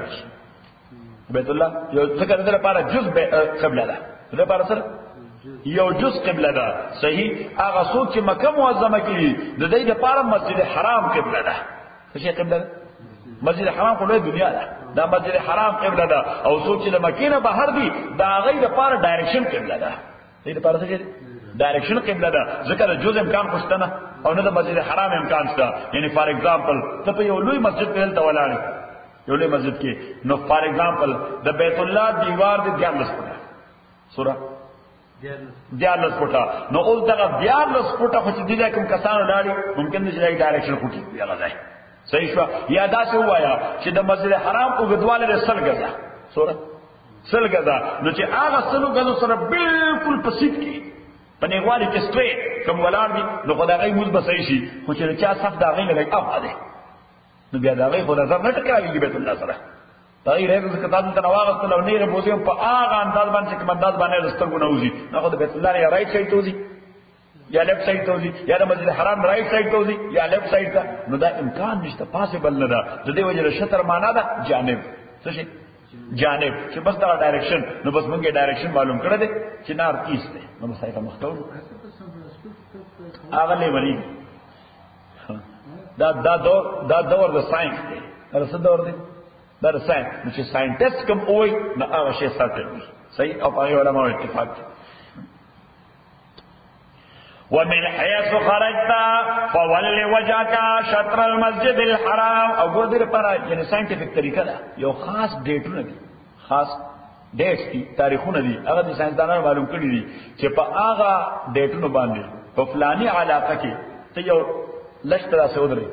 بیت الله یو څنګه د لپاره جز قبله ده د لپاره سره یو جز قبله ده صحیح هغه څوک چې مکه معظمه کې د دې لپاره مسجد حرام قبله ده څه قبله ده مسجد حرام خو له دنیا ده دا مسجد حرام قبله ده او څوک چې د مکې نه بهر دي دا غي لپاره ډایرکشن قبله ده دې لپاره څه ډایرکشن قبله ده ذکر جز امکان خوشتنه او نه د مسجد حرام امکان شته یعنی فار ایگزامپل ته په یو لوی مسجد کې ته ولاړ یو لوی مسجد کې نو فار ایگزامپل د بیت الله دیوار د 14 فټه سورہ 14 فټه نو اوس دغه 14 فټه خو چې دې کوم کسانو لاړي ممکن دې چې ډایرکشن کوټي یلا ځای صحیح شو یا دا څه وایا چې د مسجد حرام او غدواله رسل غزا سورہ سل غزا نو چې هغه سلو غزو سره بالکل پسیت کی پنیوالی کې سټریټ کوم ولار دي نو خدای موږ بسای شي خو چې چا صف دا غي لګي اپ ده نو بیا دا غي خدای نظر نه ټکراوي بیت الله سره تای رې د کتاب ته نواغت له نه ره بوزي په هغه انداز باندې کوم انداز باندې رستګو نه وځي نو خدای بیت الله یا رائټ سایډ ته وځي یا لیفٹ سایډ ته وځي یا د مسجد حرام رائټ سایډ ته وځي یا لیفٹ سایډ ته نو دا امکان نشته پاسبل نه ده د دې وجه شطر معنا ده جانب څه شي جانب چې بس دا ډایرکشن نو بس موږ ډایرکشن معلوم کړی دی چې نار ایست دی نو بس ایته مختور هغه لوي دا دور د ساينس دی څه دور دی دا ساينس چې ساينټیست کوم وای نو هغه شی ساتل صحیح او هغه علماء اتفاق ومن حيث خرجت فول وجهك شطر المسجد الحرام او ګور دې پر یعنی ساينټیفیک طریقه ده یو خاص ډیټونه دي خاص ډیټس دي تاریخونه دي هغه د ساينسدانانو معلوم کړی دي چې په هغه ډیټونو باندې په فلاني علاقه کې ته یو لښترا سعودري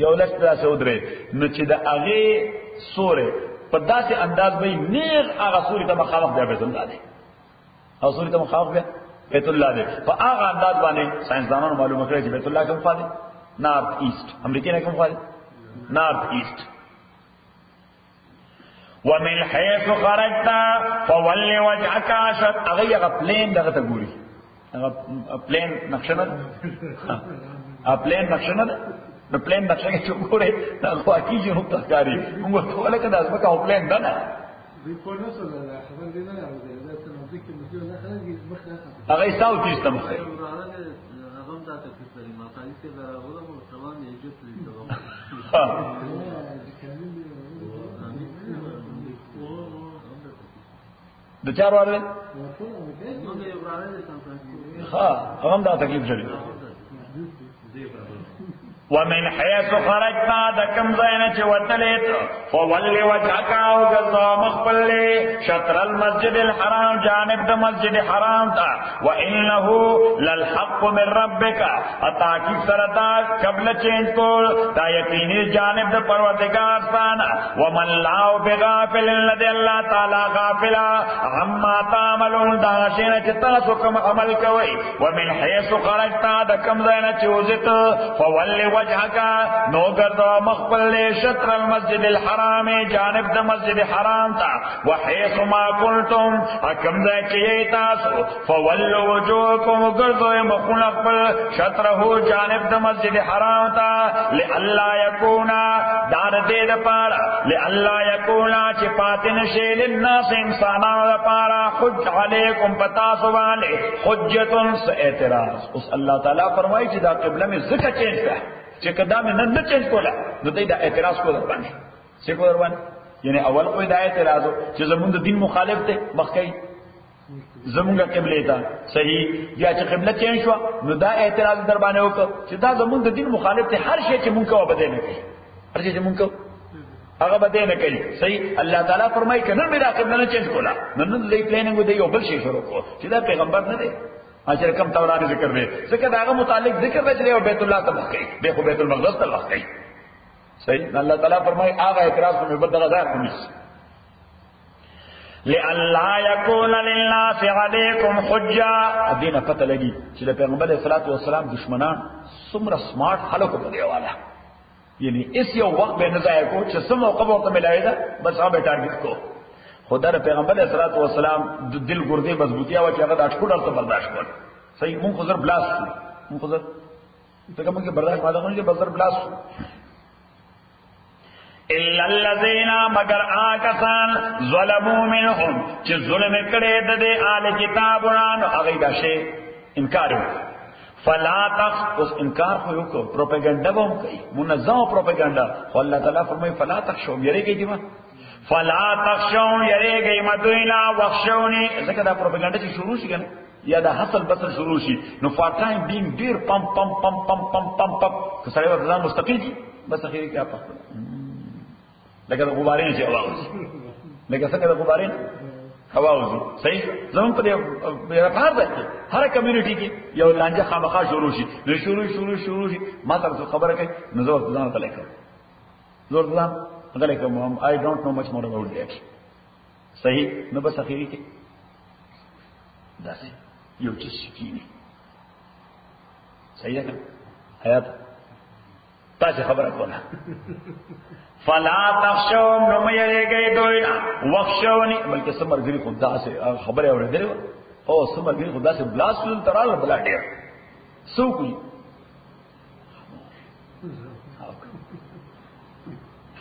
یو لښترا سعودري نو چې د هغه سورې په داسې انداز به نیغ هغه سورې ته مخالف دی بیت الله دی او سورې ته مخالف دی بیت الله دی په هغه انداز باندې ساينسدانانو معلومه کړی چې بیت الله کوم خوا دی نارث ایست امریکا نه کوم خوا دی نارث ایست ومن حيث خرجت فول وجهك شطر هغه پلین دغه ته ګوري هغه پلین نقشه نه پلین نقشه نه د پلین نقشه کې چوکورې دا خواکی جنوب ته کاری موږ ټول کې د ازمکه او پلین ده نه هغه ساوث ایست مخه د چار واره ها هم دا تکلیف شری ومن حيث خرجت دكم زينة وتلت فول وجهك وقضى مخبل شطر المسجد الحرام جانب دا مسجد حرام تا وإنه للحق من ربك اتاكي سرطا قبل چینج کول تا یقینی جانب دا پروردگار سانا ومن لاو بغافل لدي اللہ تعالی غافلا عما تعملون داشین چتاسو کم عمل کوئی ومن حيث خرجت دكم زينة چوزت فول وجهك نو گردو مخبل شطر المسجد الحرام جانب دا مسجد حرام تا وحيث ما كنتم حکم دا چیئی تاسو فولو وجوهكم گردو مخبل اخبل شطره جانب دا مسجد حرام تا لئلا یکونا دار دید پارا لئلا یکونا چی پاتن شیل الناس انسانان دا پارا حج علیکم پتاسو والے حجتن سے اعتراض اس اللہ تعالیٰ فرمائی چی دا قبلہ میں ذکر چینج کا چې کدا مې نن نه چینج کوله نو دا اعتراض کو در باندې څه کو در باندې یعنی اول کوئی دا اعتراض چې زمونږ د دین مخالف دی مخکې زمونږ قبله ته صحیح یا چې قبله چینج شو نو دا اعتراض در باندې وکړه چې دا زمونږ د دین مخالف دی هر شی چې مونږ کو بده نه کوي هر شی چې مونږ کو هغه بده نه کوي صحیح الله تعالی فرمایي کنه مې دا قبله نه چینج کوله نن لې پلانینګ دی یو بل شی شروع کو چې دا پیغمبر نه دی اچھا کم تورات ذکر دے ذکر داغه متعلق ذکر بچلے او بیت اللہ تبخ گئی دیکھو بیت المقدس تبخ گئی صحیح اللہ تعالیٰ فرمائے آغا اعتراض کو میں بدل غزار کمیس لئلا یکون للناس علیکم حجہ ادینا پتہ لگی چلے پیغمبر علیہ الصلوۃ دشمنان سمر سمارٹ خلق کو دے والا یعنی اس یو وقت بے نظائر کو چھ سم موقع وقت ملائے دا بس آپ ٹارگٹ کو خدا رب پیغمبر علیہ الصلوۃ والسلام دل گردے مضبوطیا و چې هغه د اٹکوډ ته برداشت کړ صحیح مونږ خزر بلاس مونږ خزر ته کوم کې برداشت پاده کوي چې بزر بلاس الا الذين مگر آکسان ظلموا منهم چې ظلم کړي د آل کتابونو هغه دشه انکار فلا تخ اس انکار خو یو کو پروپاګاندا هم کوي منظم پروپاګاندا خو الله تعالی فرمایي فلا تخشوا یری کې دیما فلا تخشون یری گئی مدوینا وخشونی ځکه دا پروپاګاندا چې شروع شي کنه یا دا حاصل بسل شروع شي نو فار ټایم بینګ ډیر پم پم پم پم پم پم پم که سره ورته مستقیم دي بس اخیری کې اپا لکه د غبارین چې आवाज لکه څنګه د غبارین आवाज صحیح زمون په دې راپار ده هر کمیونټي کې یو لانجه خامخا شروع شي نو شروع شي ما تاسو خبره کوي نو زه ځان ته لیکم زور ځان غلیکم I don't know much more about that صحیح نو بس اخیری کې داسې یو چیز شکینی صحیح ده حیات تاسو خبره کوله فلا تخشوم نو مې یریږي دوینا وخشونی بلکې سمرګری خدا سے خبره اورېدل او سمرګری خدا سے بلاس ترال بلا ډیر سو کوي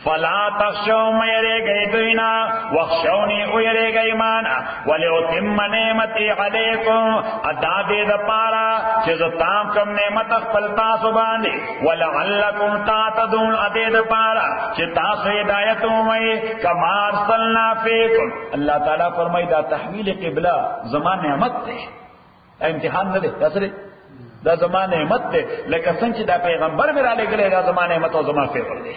فلا تخشوم یری گئی دوینا وخشونی او یری گئی مانا ولیتم نعمتی علیکم ادا دے د پارا چې تام کم نعمت خپل تاسو باندې ولعلکم تعتدون ادے د پارا چې تاسو ہدایت ومئ کما ارسلنا فیکم اللہ تعالی فرمائی دا تحویل قبلہ زمان نعمت دے امتحان نه دے تاسو دا زمان نعمت دے لکه څنګه چې دا پیغمبر میرا لګلې دا زمان نعمت او زمان فیور دے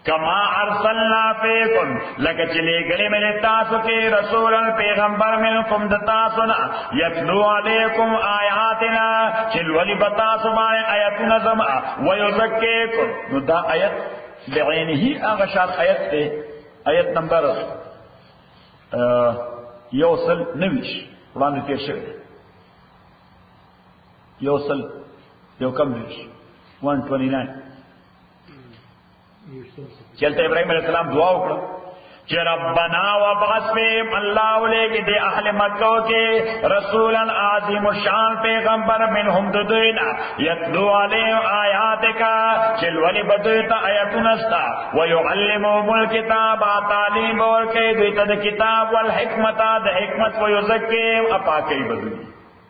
کما ارسلنا فیکم لکه چې لګلې مې تاسو کې رسول پیغمبر منکم د تاسو نه یتلو علیکم آیاتنا چې ولې بتا سو باندې آیاتنا زما ويزکیکم نو دا آیت بعینه هغه شان آیت ته آیت نمبر یوصل نویش وړاندې تیر شوی یوصل یو کم نویش 129 چلته ابراهيم عليه السلام دعا وکړه چې ربنا وابعث فيهم الله ولګي د اهل مکه کې رسولا عظیم الشان پیغمبر منهم ددوینا یتلو علیهم آیاتک چل ولی بدویتا آیاتنا استا ویعلمهم الكتاب تعلیم ورکې دوی ته د کتاب والحکمت د حکمت ويزکیم اپاکی بدوی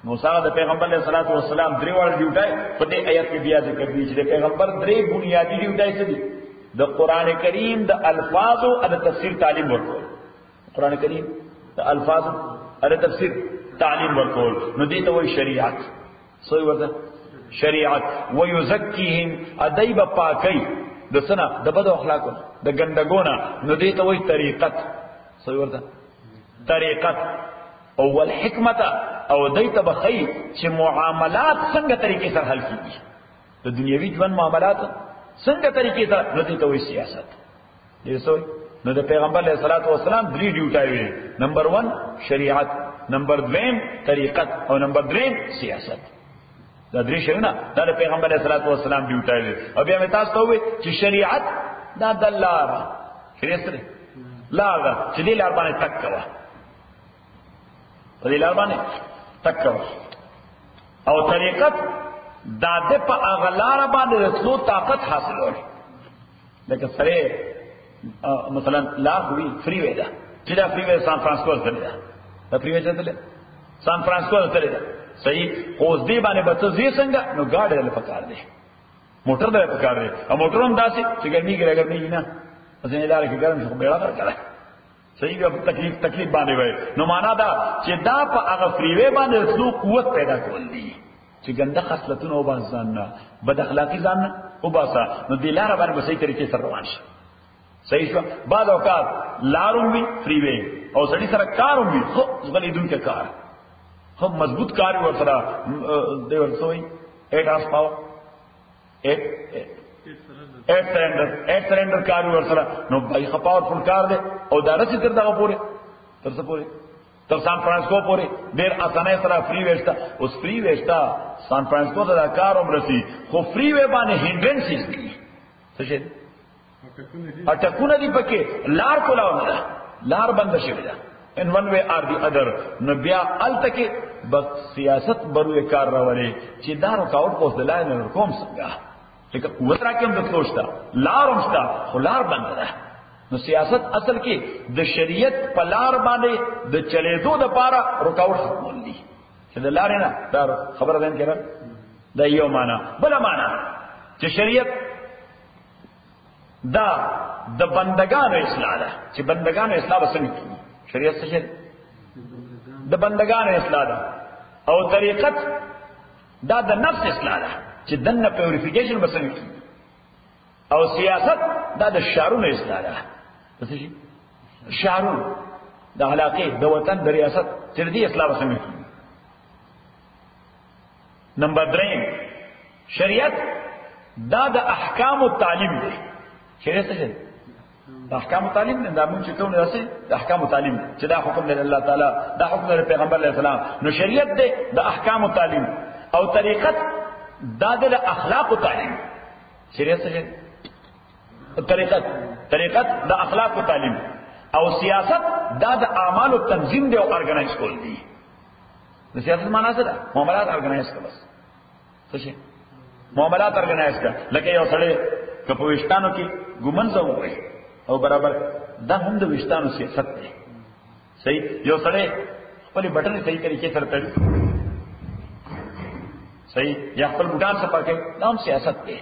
موسی د پیغمبر علیه الصلاۃ والسلام درې وړ ډیوټای په دې آیت کې بیا ذکر دي چې د پیغمبر درې بنیادی ډیوټای څه دي د قران کریم د الفاظ او د تفسیر تعلیم ورکول قران کریم د الفاظ او د تفسیر تعلیم ورکول نو دې ته وایي شریعت سوې ورته شریعت ويزکیهم ادیب پاکی د سنا د بد اخلاق د ګندګونه نو دې ته وایي طریقت سوې ورته طریقت او الحکمت او دې ته بخی چې معاملات څنګه طریقې سره حل کیږي د دنیوي ژوند معاملات څنګه طریقې ته ندی ته وي سیاست دې سوې نو د پیغمبر علیه الصلاۃ والسلام درې ډیوټای وي نمبر 1 شریعت نمبر 2 طریقت او نمبر 3 سیاست دا درې شونه د پیغمبر علیه الصلاۃ والسلام ډیوټای وي او بیا مې تاسو ته وي چې شریعت دا د لار شریعت لار چې دې لار باندې تک کوا په دې لار باندې تک کوا او طریقت دا د په اغلار باندې رسلو طاقت حاصلول لکه سره مثلا لا وی فری وی دا چې دا فری وی سان فرانسیسکو ته ده دا فری وی ته ده سان فرانسیسکو ته ده صحیح اوس دې باندې بچو زی څنګه نو گاډي له پکار دي موټر له پکار دي او موټر هم داسې چې ګرمي کې راګرمي نه ځنې لار کې ګرم شو بیره کړه صحیح به تکلیف باندې وای نو معنا دا چې دا په هغه فری وی باندې رسلو قوت پیدا کول دي چې ګنده خصلتونه او بازان نه بد اخلاقی ځان نه او باسا نو د لار باندې صحیح طریقې سره روان شي صحیح شو بعد اوقات لارم وی فری وی او سړي سره کاروم وی خو غلي دن کې کار خو مضبوط کار ور سره دی ورسوي 8 horse power 8 سلندر کار ور سره نو بای پاورفل کار دی او دا رسې تر دغه پوره تر څه پوره تر سان فرانسیسکو پورې ډېر اسانه سره فری ویستا اوس فری ویستا سان فرانسیسکو ته دا کار عمرسي خو فری وی باندې هینډرنسز دي څه شي اټکونه دي پکې لار کولاو نه لار بند شي دا ان ون وی ار دی ادر نو بیا التکه بس سیاست بروي کار راولي چې دا رکاوټ پوس دلای نه کوم څنګه لکه قوت راکم د سوچتا لار همستا خو لار بند ده نو سیاست اصل کې د شریعت په لار باندې د چلېدو د پاره رکاوټ ختمول دي چې د لارې نه دا خبره ده کړه دا یو معنا بل معنا چې شریعت دا د بندگانو اصلاح ده چې بندگانو اصلاح وسنګ شریعت څه د بندگانو اصلاح ده او طریقت دا د نفس اصلاح ده چې دنه پیوریفیکیشن وسنګ او سیاست دا د شعرونو اصلاح ده څه شي شعرون د علاقه د وطن د ریاست چې دې اصلاح وسنګ نمبر 3 شریعت دا د احکام او تعلیم دی شریعت څه د احکام تعلیم نه دا موږ چې کوم راسي د احکام تعلیم چې دا حکم دی الله تعالی دا حکم دی پیغمبر علیه السلام نو شریعت دی د احکام تعلیم او طریقت دا د اخلاق تعلیم شریعت څه طریقت د اخلاق تعلیم او سیاست دا د اعمال او تنظیم دی او ارګنایز کول دي د سیاست معنا څه ده معاملات ارګنایز کول څه شي معاملات ارګنایز کړه لکه یو سړی کپوښتانو کې ګومنځ وای او برابر دا هم د وشتانو سیاست دی صحیح یو سړی خپل بټن صحیح طریقې سره تړي صحیح یا خپل بوټان څخه پاکي دا هم سیاست دی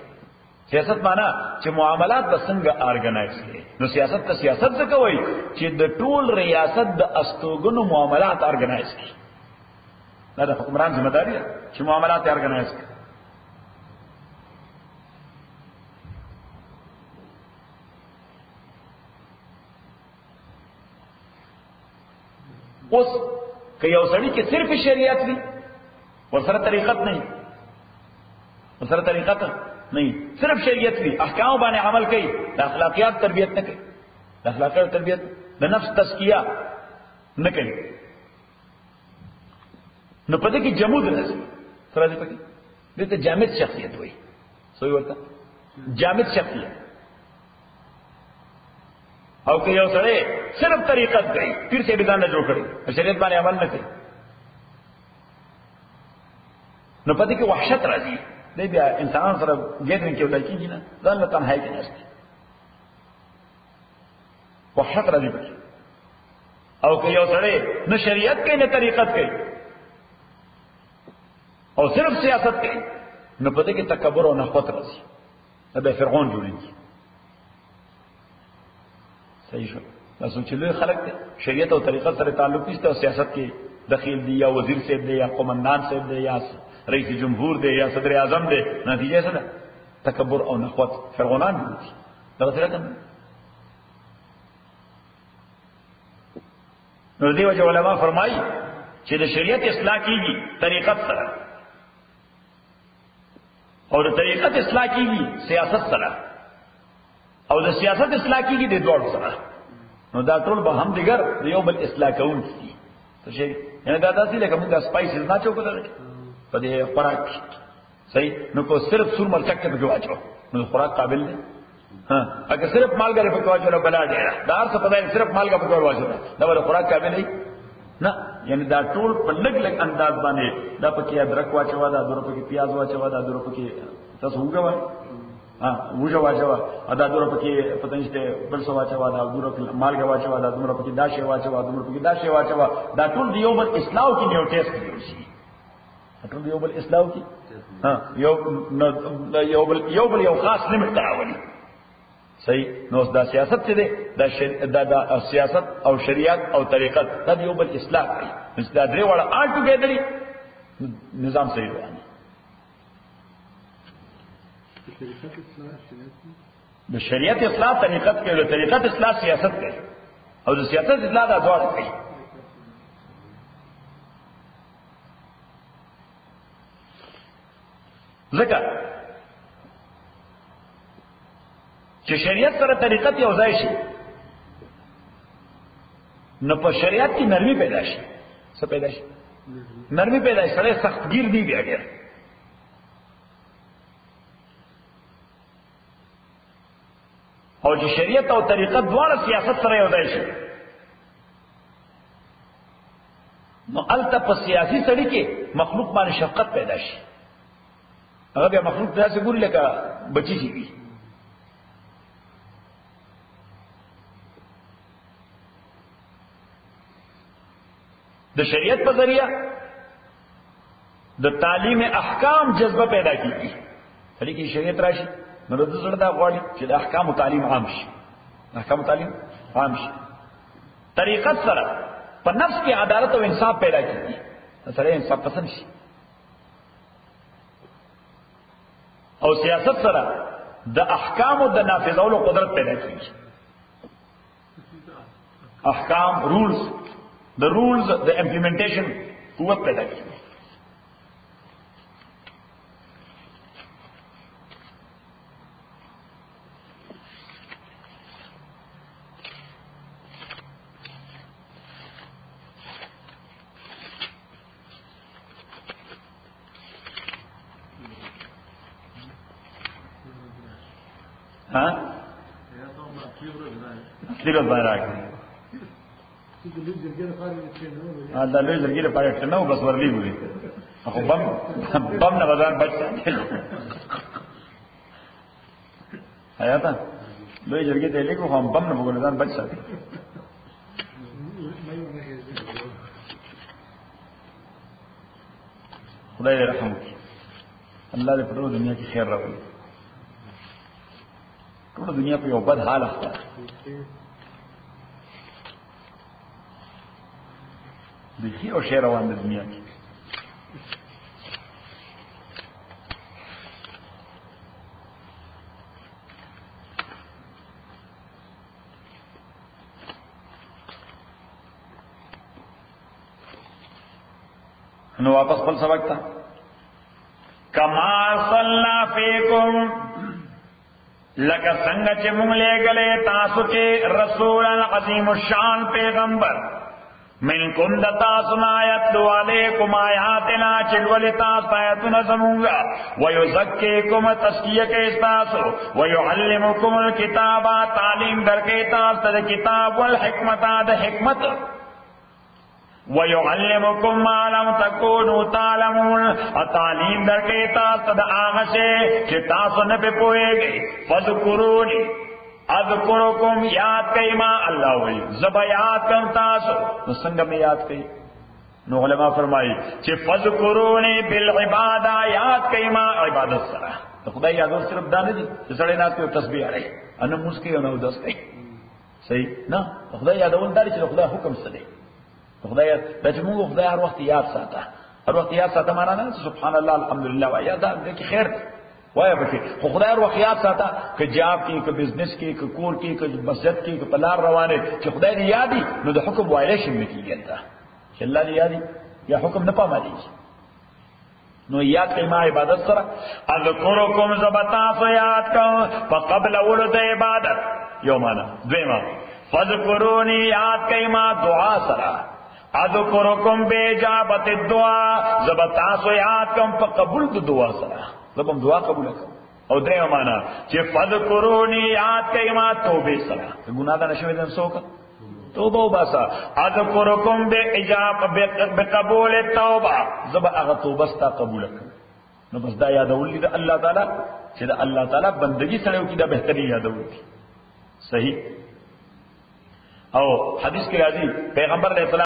سیاست معنا چې معاملات به څنګه ارګنایز کړي نو سیاست ته سیاست څه کوي چې د ټول ریاست د استوګنو معاملات ارګنایز کړي دا د حکمران ذمہ داری ده چې معاملات ارګنایز کړي اوس که یو سړی کې صرف شریعت وي ورسره طریقت نه ورسره طریقت نه صرف شریعت وي احکام باندې عمل کوي د اخلاقیات تربیت نه کوي د اخلاقیات تربیت د نفس تزکیه نه کوي نو پدې کې جمود راځي سره دې پکې دته جامد شخصیت وي سوې ورته جامد شخصیت او که یو سړی صرف طریقت کوي پیر سے بدان نه جوړ کړي شریعت باندې عمل نه کوي نو پدې کې وحشت راځي دې بیا انسان سره ګیدرینګ کې ولای کېږي نه ځان له تنهایی کې نشته وحشت راځي او که یو سړی نه شریعت کوي نه طریقت کوي او صرف سیاست کوي نو پدې کې تکبر او نخوت راځي دا به فرعون جوړیږي صحیح شو تاسو چې لوی خلک دي شریعت او طریقت سره تعلق نشته او سیاست کې دخیل دی یا وزیر صاحب دی یا قومندان صاحب دی یا رئیس جمهور دی یا صدر اعظم دی نتیجه څه ده تکبر او نخوت فرعونان دي دا څه نو دی وجه علماء فرمایي چې د شریعت اصلاح کیږي طریقت سره او د طریقت اصلاح کیږي سیاست سره او د سیاست اصلاح کیږي د دوړ سره نو دا ټول به هم دیګر یو بل اصلاح کوونکی څه شي یعنی دا داسې لکه موږ سپایسز نه چوکو درک په دې خوراک صحیح نو کو صرف سور مرچک ته بجواچو نو خوراک قابل دی ها اگر صرف مالګری په کوچو بلا ډیره دا څه په دې صرف مالګه په کوچو واچو دا ور خوراک قابل دی نه یعنی دا ټول په لګ لګ انداز باندې دا پکې ادرک واچو دا دور پکې پیاز واچو دا دور پکې تاسو وګورئ وجه واچوا ادا دور پکې پته نشته بل څه واچوا دا دور پکې مالګه واچوا دا دور پکې داشه واچوا دور پکې داشه واچوا دا ټول دیو بل اسلام کې نیو ټیسټ شي ټول دیو بل اسلام کې ها یو بل یو خاص نه متعاوني صحیح نو دا سیاست څه دی دا سیاست او شریعت او طریقت دا دیو بل اسلام دی دا درې وړه آل ټوګیدر نظام صحیح روان د شریعت اصلاح طریقت کې او طریقت اصلاح سیاست کوي او د سیاست اصلاح دا ډول کوي ځکه چې شریعت سره طریقت یو ځای شي نو په شریعت کې نرمي پیدا شي څه پیدا شي نرمي پیدا شي سره سختگیر دی بیا ډیر او چې شریعت او طریقت دواړه سیاست سره یو ځای شي نو الته په سیاسي سړی کې مخلوق باندې شفقت پیدا شي هغه بیا مخلوق داسې ګوري لکه بچی شي وي د شریعت په ذریعہ د تعلیم احکام جذبه پیدا کیږي خلی کې شریعت راشي نو د زړه دا غواړي چې د احکام تعلیم عام شي احکام تعلیم عام شي طریقت سره په نفس کې عدالت او انصاف پیدا کیږي سره انصاف پسند شي او سیاست سره د احکام او د نافذولو قدرت پیدا کیږي احکام رولز the rules the implementation قوت پیدا کیږي ها اصلیت باندې دا لوی زرګي لپاره ټنو بس ورلی وي خو بم نه غزان بچ آیاته لوی زرګي ته لیکو هم بم نه غزان بچ ساتي خدای دې رحم وکړي الله دې په دنیا کې خیر راوړي ټول دنیا په یو بد حال اخته دخي او شعر روان د دنیا کې نو واپس خپل سبق ته کما صلی فیکم لکه څنګه چې موږ لېږلې تاسو کې رسول عظیم الشان پیغمبر منکم دتا سنایت دو علیکم آیاتنا چلول تاس آیاتنا زمونگا ویزکیکم تسکیہ کے استاسو ویعلمکم الکتابا تعلیم در کے تاس تر کتاب والحکمتا دا حکمت ویعلمکم ما لم تکونوا تعلمون تعلیم در کے تاس تر آغشے کہ تاسو نپے پوئے گئی فذکرونی اذکرکم یاد کئی ما اللہ وی زب یاد کم تاسو نو سنگ میں یاد کئی نو علماء فرمائی کہ فذکرونی بالعبادہ یاد کئی ما عبادت سرا تو خدا یاد صرف دانے دی سڑے نات کے تسبیح رہی انو مسکی انو دس کئی صحیح نا خدا یاد اول داری چلو خدا حکم سدے خدا یاد بچمونگو خدا ہر وقت یاد ساتا ہر وقت یاد ساتا مانا نا سبحان اللہ الحمدللہ و یاد دیکھ خیر وایا پکې خو خدای ور خیال ساته ک جاب کې ک بزنس کې ک کور کې ک مسجد کې ک پلار روانه چې خدای دې یادي نو د حکم وایلیشن نکیږي تا چې الله دې یادي یا حکم نه پامایي نو یاد کې ما عبادت سره اذکرکم زبتا یاد کا فقبل ولد عبادت یومانا دیما فذکرونی یاد کې ما دعا سره اذکرکم باجابت الدعاء زبتا یاد کم فقبول د دعا سره زبم دعا قبول کرو او درې معنا چې فذکرونی یاد کئ ما توبه سره ګناه ده نشوي دن سوک توبه وباسا اذکرکم باجاب بقبول التوبه زب هغه توبه ستا قبول کړ نو بس دا یادول دي الله تعالی چې دا الله تعالی بندگی سره کی دا بهتري یادول دي صحیح او حدیث کې راځي پیغمبر علیہ السلام